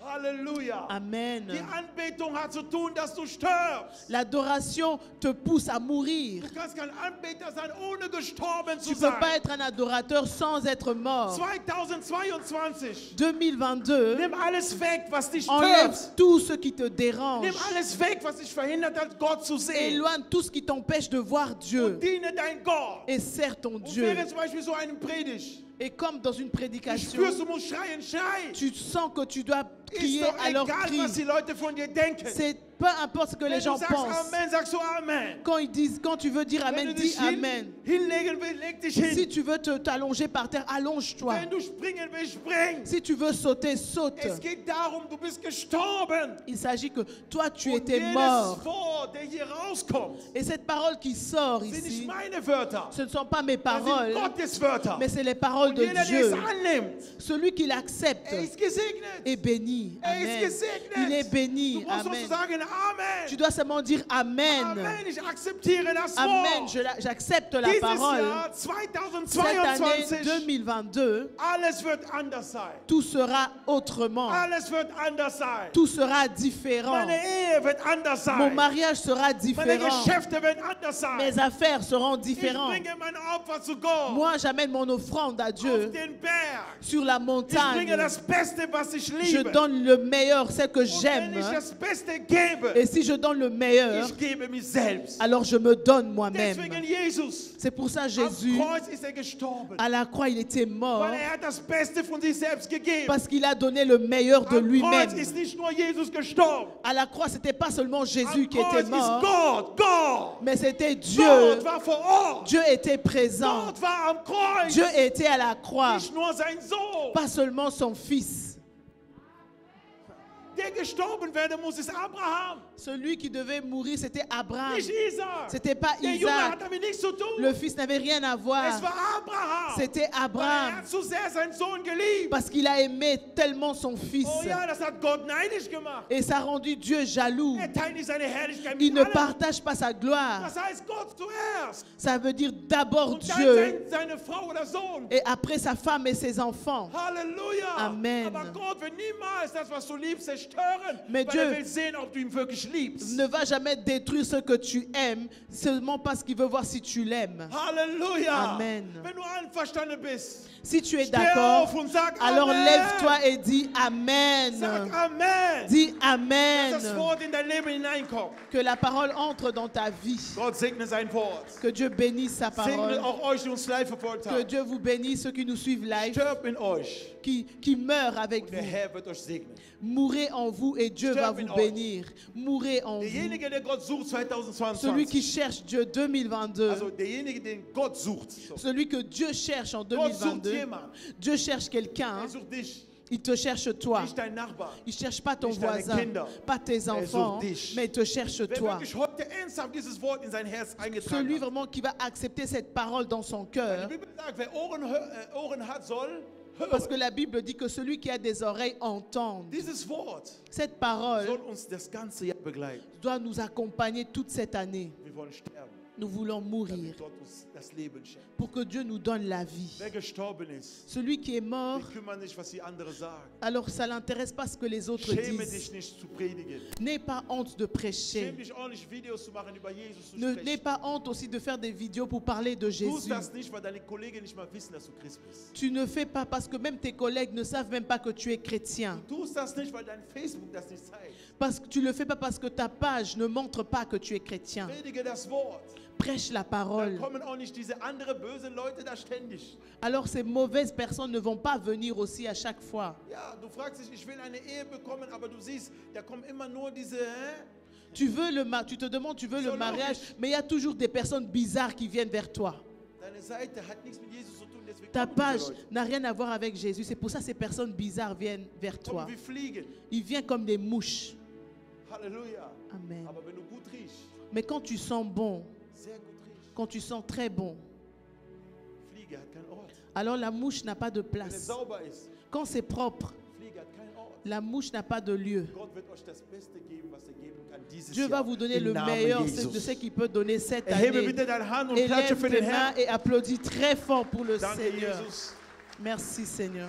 [SPEAKER 1] Halleluja.
[SPEAKER 2] Amen.
[SPEAKER 1] Die Anbetung hat zu tun, dass du stirbst.
[SPEAKER 2] L'adoration te pousse à mourir.
[SPEAKER 1] Du kannst kein Anbeter sein, ohne gestorben zu
[SPEAKER 2] Tu ne peux
[SPEAKER 1] sein.
[SPEAKER 2] pas être un adorateur sans être mort.
[SPEAKER 1] 2022.
[SPEAKER 2] 2022,
[SPEAKER 1] Nimm alles weg, was dich
[SPEAKER 2] enlève
[SPEAKER 1] stört.
[SPEAKER 2] tout ce qui te dérange.
[SPEAKER 1] Nimm alles weg, was dich verhindert hat, Gott zu sehen.
[SPEAKER 2] Éloigne tout ce qui t'empêche de voir Dieu.
[SPEAKER 1] Diene dein Gott.
[SPEAKER 2] Et sers ton
[SPEAKER 1] Und
[SPEAKER 2] Dieu.
[SPEAKER 1] wäre zum Beispiel so eine Predigt.
[SPEAKER 2] Et comme dans une
[SPEAKER 1] Du
[SPEAKER 2] prédication,
[SPEAKER 1] spürst, du musst schreien, schrei.
[SPEAKER 2] tu sens que tu dois
[SPEAKER 1] Ist
[SPEAKER 2] crier
[SPEAKER 1] doch
[SPEAKER 2] à leur
[SPEAKER 1] egal,
[SPEAKER 2] cri.
[SPEAKER 1] was die Leute von dir denken.
[SPEAKER 2] C'est peu importe ce que
[SPEAKER 1] Wenn
[SPEAKER 2] les
[SPEAKER 1] du
[SPEAKER 2] gens
[SPEAKER 1] sagst
[SPEAKER 2] pensent.
[SPEAKER 1] Amen, sagst du Amen.
[SPEAKER 2] Quand tu veux dire
[SPEAKER 1] Wenn
[SPEAKER 2] Amen,
[SPEAKER 1] du
[SPEAKER 2] dis
[SPEAKER 1] dich
[SPEAKER 2] Amen.
[SPEAKER 1] hinlegen willst, leg dich hin.
[SPEAKER 2] Si tu veux t'allonger par terre, allonge-toi.
[SPEAKER 1] Wenn du springen willst, spring.
[SPEAKER 2] Si tu veux sauter, saute.
[SPEAKER 1] Es geht darum, du bist gestorben.
[SPEAKER 2] Il s'agit que toi, tu
[SPEAKER 1] Und
[SPEAKER 2] étais
[SPEAKER 1] jedes
[SPEAKER 2] mort.
[SPEAKER 1] Wort, der hier rauskommt,
[SPEAKER 2] Et cette parole qui sort
[SPEAKER 1] sind nicht
[SPEAKER 2] ici,
[SPEAKER 1] meine Wörter.
[SPEAKER 2] ce ne sont pas mes
[SPEAKER 1] Das
[SPEAKER 2] paroles,
[SPEAKER 1] sind Gottes Wörter.
[SPEAKER 2] mais c'est les paroles
[SPEAKER 1] Und
[SPEAKER 2] de
[SPEAKER 1] jeder, der es
[SPEAKER 2] Dieu.
[SPEAKER 1] annimmt,
[SPEAKER 2] Celui qui l'accepte
[SPEAKER 1] ist gesegnet.
[SPEAKER 2] est béni.
[SPEAKER 1] Er ist
[SPEAKER 2] Amen.
[SPEAKER 1] gesegnet.
[SPEAKER 2] Il est
[SPEAKER 1] Du
[SPEAKER 2] béni.
[SPEAKER 1] brauchst nur zu
[SPEAKER 2] Amen.
[SPEAKER 1] sagen, Amen.
[SPEAKER 2] Tu dois seulement dire Amen.
[SPEAKER 1] Amen, ich akzeptiere das
[SPEAKER 2] Amen.
[SPEAKER 1] Wort.
[SPEAKER 2] J'accepte la
[SPEAKER 1] Dieses
[SPEAKER 2] parole.
[SPEAKER 1] Jahr
[SPEAKER 2] Cette année
[SPEAKER 1] 2022,
[SPEAKER 2] 2022,
[SPEAKER 1] alles wird anders sein.
[SPEAKER 2] tout sera autrement.
[SPEAKER 1] Alles wird anders sein.
[SPEAKER 2] Tout sera différent.
[SPEAKER 1] Meine Ehe wird anders
[SPEAKER 2] Mon
[SPEAKER 1] sein.
[SPEAKER 2] mariage sera
[SPEAKER 1] Meine
[SPEAKER 2] différent.
[SPEAKER 1] Geschäfte werden anders sein.
[SPEAKER 2] Mes affaires seront
[SPEAKER 1] Ich
[SPEAKER 2] différentes.
[SPEAKER 1] bringe mein Opfer zu Gott.
[SPEAKER 2] Moi, j'amène mon offrande à
[SPEAKER 1] Auf
[SPEAKER 2] Dieu
[SPEAKER 1] den Berg.
[SPEAKER 2] sur la
[SPEAKER 1] Ich bringe
[SPEAKER 2] montagne.
[SPEAKER 1] das Beste, was ich
[SPEAKER 2] Je
[SPEAKER 1] liebe.
[SPEAKER 2] donne le meilleur, ce que
[SPEAKER 1] Und
[SPEAKER 2] j'aime.
[SPEAKER 1] wenn ich das Beste gebe,
[SPEAKER 2] Et si je donne le meilleur,
[SPEAKER 1] ich gebe mich selbst.
[SPEAKER 2] alors je me donne moi-même.
[SPEAKER 1] Deswegen Jesus.
[SPEAKER 2] C'est pour ça
[SPEAKER 1] Am
[SPEAKER 2] Jésus,
[SPEAKER 1] Kreuz ist gestorben.
[SPEAKER 2] à la croix, il était mort
[SPEAKER 1] Weil hat das Beste von sich selbst gegeben.
[SPEAKER 2] parce qu'il a donné le meilleur de
[SPEAKER 1] Am Kreuz
[SPEAKER 2] lui-même.
[SPEAKER 1] ist nicht nur Jesus gestorben.
[SPEAKER 2] À la croix, c'était pas seulement Jésus
[SPEAKER 1] Am
[SPEAKER 2] qui
[SPEAKER 1] Kreuz
[SPEAKER 2] était
[SPEAKER 1] ist
[SPEAKER 2] mort,
[SPEAKER 1] Gott.
[SPEAKER 2] mais c'était Dieu.
[SPEAKER 1] Gott war vor Ort.
[SPEAKER 2] Dieu était présent.
[SPEAKER 1] Gott war am Kreuz.
[SPEAKER 2] Dieu était à la croix,
[SPEAKER 1] Nicht nur sein Sohn.
[SPEAKER 2] pas seulement son fils.
[SPEAKER 1] Der gestorben werden muss, ist Abraham.
[SPEAKER 2] Celui qui devait mourir, c'était Abraham.
[SPEAKER 1] Nicht Isaac.
[SPEAKER 2] C'était pas
[SPEAKER 1] Der Junge
[SPEAKER 2] Isaac.
[SPEAKER 1] hat damit nichts zu tun.
[SPEAKER 2] Le fils n'avait rien à
[SPEAKER 1] Es
[SPEAKER 2] voir.
[SPEAKER 1] war Abraham.
[SPEAKER 2] C'était
[SPEAKER 1] Weil
[SPEAKER 2] Abraham.
[SPEAKER 1] hat zu sehr seinen Sohn geliebt.
[SPEAKER 2] Parce qu'il a aimé tellement son fils.
[SPEAKER 1] Oh ja, das hat Gott neidisch gemacht.
[SPEAKER 2] Et ça a rendu Dieu jaloux.
[SPEAKER 1] Er teilt nicht seine Herrlichkeit
[SPEAKER 2] Il
[SPEAKER 1] mit
[SPEAKER 2] ne
[SPEAKER 1] allen.
[SPEAKER 2] partage pas sa gloire.
[SPEAKER 1] Das heißt Gott zuerst.
[SPEAKER 2] Ça veut dire d'abord
[SPEAKER 1] Und dann
[SPEAKER 2] Dieu
[SPEAKER 1] seine Frau oder Sohn.
[SPEAKER 2] et après sa femme et ses enfants.
[SPEAKER 1] Halleluja.
[SPEAKER 2] Amen.
[SPEAKER 1] Aber Gott wird niemals das, was du liebst, zerstören.
[SPEAKER 2] Mais
[SPEAKER 1] weil
[SPEAKER 2] Dieu
[SPEAKER 1] will sehen, ob du ihn wirklich liebst.
[SPEAKER 2] Ne va jamais détruire ce que tu aimes, seulement parce qu'il veut voir si tu l'aimes.
[SPEAKER 1] Halleluja.
[SPEAKER 2] Amen.
[SPEAKER 1] Wenn du einverstanden bist,
[SPEAKER 2] Si tu es
[SPEAKER 1] steh
[SPEAKER 2] d'accord,
[SPEAKER 1] auf und sag
[SPEAKER 2] alors
[SPEAKER 1] Amen.
[SPEAKER 2] lève-toi et dis Amen.
[SPEAKER 1] Sag Amen.
[SPEAKER 2] Dis
[SPEAKER 1] Dass das
[SPEAKER 2] Amen.
[SPEAKER 1] Wort in dein Leben hineinkommt.
[SPEAKER 2] Que la parole entre dans ta vie.
[SPEAKER 1] Gott segne sein Wort.
[SPEAKER 2] Que Dieu bénisse sa
[SPEAKER 1] Segne
[SPEAKER 2] parole.
[SPEAKER 1] auch euch, die uns live verfolgt
[SPEAKER 2] Que
[SPEAKER 1] haben.
[SPEAKER 2] Dieu vous bénisse, ceux qui nous suivent live,
[SPEAKER 1] Stirbt in euch.
[SPEAKER 2] qui meurent avec
[SPEAKER 1] Der
[SPEAKER 2] vous.
[SPEAKER 1] Herr wird euch segnen.
[SPEAKER 2] Mourez en vous et Dieu va vous bénir. Mourez en vous.
[SPEAKER 1] Derjenige, der Gott sucht
[SPEAKER 2] Celui
[SPEAKER 1] 2022.
[SPEAKER 2] qui cherche Dieu 2022.
[SPEAKER 1] Also derjenige, den Gott sucht.
[SPEAKER 2] Celui que Dieu cherche en
[SPEAKER 1] Gott sucht
[SPEAKER 2] 2022.
[SPEAKER 1] jemand.
[SPEAKER 2] Dieu cherche quelqu'un.
[SPEAKER 1] Er sucht dich,
[SPEAKER 2] Il te cherche toi.
[SPEAKER 1] nicht dein Nachbar.
[SPEAKER 2] Il ne cherche pas ton
[SPEAKER 1] Nicht deine
[SPEAKER 2] voisin,
[SPEAKER 1] Kinder.
[SPEAKER 2] pas tes enfants,
[SPEAKER 1] sucht dich.
[SPEAKER 2] mais il te cherche
[SPEAKER 1] Wer
[SPEAKER 2] toi.
[SPEAKER 1] wirklich heute ernsthaft dieses Wort in sein Herz eingetragen
[SPEAKER 2] Celui
[SPEAKER 1] hat.
[SPEAKER 2] vraiment qui va accepter cette parole dans son
[SPEAKER 1] Die
[SPEAKER 2] cœur.
[SPEAKER 1] Bibel sagt, wer Ohren hat, soll
[SPEAKER 2] Parce que
[SPEAKER 1] hören.
[SPEAKER 2] la Bible dit que celui qui a des oreilles entende.
[SPEAKER 1] Dieses Wort
[SPEAKER 2] Cette parole
[SPEAKER 1] soll uns das ganze Jahr begleiten.
[SPEAKER 2] doit nous accompagner toute cette année.
[SPEAKER 1] Wir wollen sterben,
[SPEAKER 2] Nous voulons mourir
[SPEAKER 1] damit Gott uns das Leben schenkt.
[SPEAKER 2] pour que Dieu nous donne la vie.
[SPEAKER 1] Wer gestorben ist,
[SPEAKER 2] Celui qui est mort,
[SPEAKER 1] die kümmern nicht, was die anderen sagen.
[SPEAKER 2] alors ça l'intéresse pas ce que les autres
[SPEAKER 1] Schäme
[SPEAKER 2] disent.
[SPEAKER 1] dich nicht zu predigen.
[SPEAKER 2] N'aie pas honte de prêcher.
[SPEAKER 1] Schäme dich auch nicht, Videos zu machen über Jesus zu
[SPEAKER 2] N'aie
[SPEAKER 1] sprechen.
[SPEAKER 2] pas honte aussi de faire des vidéos pour parler de
[SPEAKER 1] Du tust
[SPEAKER 2] Jésus.
[SPEAKER 1] das nicht, weil deine Kollegen nicht mal wissen, dass du Christ bist.
[SPEAKER 2] Tu ne fais pas parce que même tes collègues ne savent même pas que tu es chrétien.
[SPEAKER 1] Du tust das nicht, weil dein Facebook das nicht zeigt.
[SPEAKER 2] Parce que tu le fais pas parce que ta page ne montre pas que tu es chrétien.
[SPEAKER 1] Predige das Wort.
[SPEAKER 2] Prêche la
[SPEAKER 1] Dann
[SPEAKER 2] parole.
[SPEAKER 1] kommen auch nicht diese anderen bösen Leute da ständig.
[SPEAKER 2] Alors ces mauvaises personnes ne vont pas venir aussi à chaque fois.
[SPEAKER 1] Ja, du fragst dich, ich will eine Ehe bekommen, aber du siehst, da kommen immer nur diese,
[SPEAKER 2] Tu te demandes, tu veux le mariage, mais il y a toujours des personnes bizarres qui viennent vers toi.
[SPEAKER 1] deine Seite hat nichts mit Jesus zu tun, deswegen
[SPEAKER 2] Ta
[SPEAKER 1] kommen
[SPEAKER 2] page
[SPEAKER 1] diese Leute.
[SPEAKER 2] n'a rien à voir avec Jésus. C'est pour ça que ces personnes bizarres viennent vers toi.
[SPEAKER 1] Kommen wie Fliegen.
[SPEAKER 2] Ils viennent comme des mouches.
[SPEAKER 1] Halleluja.
[SPEAKER 2] Amen.
[SPEAKER 1] Aber wenn du gut riechst,
[SPEAKER 2] Mais quand tu sens bon,
[SPEAKER 1] sehr gut riechst,
[SPEAKER 2] quand tu sens très bon,
[SPEAKER 1] Fliege hat keinen Ort.
[SPEAKER 2] alors la mouche n'a pas de
[SPEAKER 1] Wenn es
[SPEAKER 2] place.
[SPEAKER 1] sauber ist,
[SPEAKER 2] Quand c'est propre,
[SPEAKER 1] Fliege hat keinen Ort.
[SPEAKER 2] la mouche n'a pas de lieu.
[SPEAKER 1] Gott wird euch das Beste geben, was er geben kann dieses
[SPEAKER 2] Dieu va
[SPEAKER 1] Jahr.
[SPEAKER 2] vous donner
[SPEAKER 1] Im
[SPEAKER 2] le
[SPEAKER 1] Namen
[SPEAKER 2] meilleur
[SPEAKER 1] Jesus.
[SPEAKER 2] de ce qu'il peut donner cette
[SPEAKER 1] Erhebe
[SPEAKER 2] année.
[SPEAKER 1] bitte deine Hand und klatsche
[SPEAKER 2] Élève
[SPEAKER 1] für
[SPEAKER 2] tes
[SPEAKER 1] den
[SPEAKER 2] mains
[SPEAKER 1] Herrn.
[SPEAKER 2] et applaudis très fort pour le
[SPEAKER 1] Danke,
[SPEAKER 2] Seigneur.
[SPEAKER 1] Jesus.
[SPEAKER 2] Merci Seigneur.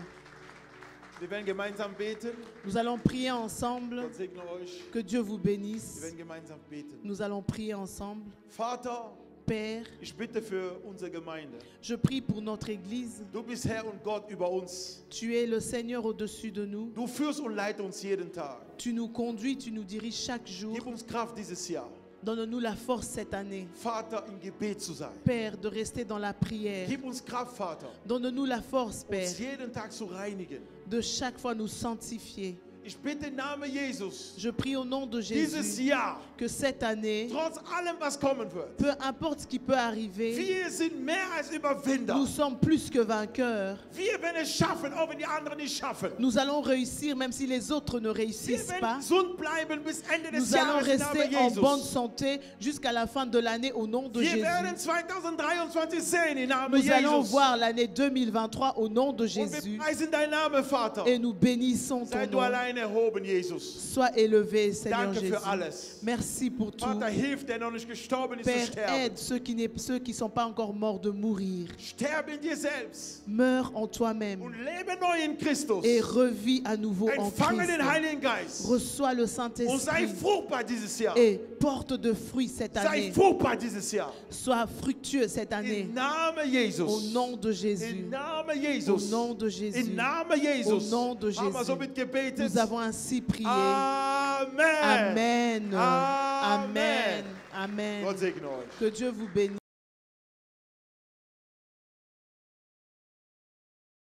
[SPEAKER 1] Wir werden gemeinsam beten.
[SPEAKER 2] Nous allons prier ensemble.
[SPEAKER 1] Gott segne euch.
[SPEAKER 2] Que Dieu vous
[SPEAKER 1] Wir
[SPEAKER 2] bénisse.
[SPEAKER 1] werden gemeinsam beten.
[SPEAKER 2] Nous allons prier ensemble.
[SPEAKER 1] Vater,
[SPEAKER 2] Père,
[SPEAKER 1] ich bitte für unsere Gemeinde.
[SPEAKER 2] je prie pour notre Église.
[SPEAKER 1] Du bist Herr und Gott über uns.
[SPEAKER 2] Tu es le Seigneur au-dessus de nous.
[SPEAKER 1] Du führst und leitest uns jeden Tag.
[SPEAKER 2] Tu nous conduis, tu nous diriges chaque jour.
[SPEAKER 1] Gib uns Kraft dieses Jahr,
[SPEAKER 2] Donne-nous la force cette année.
[SPEAKER 1] Vater, im Gebet zu sein.
[SPEAKER 2] Père, de rester dans la prière.
[SPEAKER 1] Gib uns Kraft, Vater,
[SPEAKER 2] Donne-nous la force, Père,
[SPEAKER 1] uns jeden Tag zu reinigen.
[SPEAKER 2] de chaque fois nous sanctifier.
[SPEAKER 1] Ich bitte im Namen Jesus,
[SPEAKER 2] Je prie au nom de
[SPEAKER 1] dieses
[SPEAKER 2] Jésus
[SPEAKER 1] Jahr,
[SPEAKER 2] que cette année,
[SPEAKER 1] trotz allem, was kommen wird,
[SPEAKER 2] peu importe ce qui peut arriver,
[SPEAKER 1] wir sind mehr als Überwinder.
[SPEAKER 2] nous sommes plus que vainqueurs.
[SPEAKER 1] Wir werden es schaffen, auch wenn die anderen nicht schaffen.
[SPEAKER 2] Nous allons réussir même si les autres ne
[SPEAKER 1] Wir
[SPEAKER 2] réussissent
[SPEAKER 1] werden
[SPEAKER 2] pas.
[SPEAKER 1] gesund bleiben bis Ende des
[SPEAKER 2] Nous allons
[SPEAKER 1] Jahres im Namen
[SPEAKER 2] rester en bonne
[SPEAKER 1] Jesus.
[SPEAKER 2] santé jusqu'à la fin de l'année au nom de
[SPEAKER 1] Wir werden
[SPEAKER 2] Jésus.
[SPEAKER 1] 2023 sehen im Namen
[SPEAKER 2] Nous allons
[SPEAKER 1] Jesus.
[SPEAKER 2] voir l'année 2023 au nom de
[SPEAKER 1] Und wir
[SPEAKER 2] Jésus
[SPEAKER 1] preisen deinen Namen, Vater.
[SPEAKER 2] et nous bénissons ton
[SPEAKER 1] Sei du
[SPEAKER 2] nom.
[SPEAKER 1] allein erhoben, Jesus.
[SPEAKER 2] Sois élevé, Seigneur
[SPEAKER 1] Danke
[SPEAKER 2] Jésus.
[SPEAKER 1] für alles.
[SPEAKER 2] Merci pour tout.
[SPEAKER 1] Vater, hilf, der noch nicht gestorben ist, zu
[SPEAKER 2] Père,
[SPEAKER 1] sterben.
[SPEAKER 2] aide ceux qui ne sont pas encore morts de mourir.
[SPEAKER 1] Sterbe in dir selbst
[SPEAKER 2] Meurs en toi-même
[SPEAKER 1] und lebe neu in Christus.
[SPEAKER 2] et revis à nouveau en
[SPEAKER 1] Empfange den
[SPEAKER 2] Christ.
[SPEAKER 1] Heiligen Geist
[SPEAKER 2] Reçois le
[SPEAKER 1] und sei
[SPEAKER 2] Saint-Esprit
[SPEAKER 1] fruchtbar dieses Jahr.
[SPEAKER 2] et porte de fruits cette
[SPEAKER 1] Sei
[SPEAKER 2] année.
[SPEAKER 1] fruchtbar dieses Jahr.
[SPEAKER 2] Sois fructueux cette année.
[SPEAKER 1] Im Namen Jesus.
[SPEAKER 2] Au nom de Jésus.
[SPEAKER 1] Im Namen
[SPEAKER 2] Au
[SPEAKER 1] Jesus.
[SPEAKER 2] nom de Jésus.
[SPEAKER 1] Im Namen Jesus.
[SPEAKER 2] Au nom de
[SPEAKER 1] Haben wir so
[SPEAKER 2] Jésus.
[SPEAKER 1] mitgebetet?
[SPEAKER 2] Nous avons ainsi prié.
[SPEAKER 1] Amen.
[SPEAKER 2] Amen.
[SPEAKER 1] Amen.
[SPEAKER 2] Amen. Amen.
[SPEAKER 1] Gott segne euch.
[SPEAKER 2] Que Dieu vous bénisse.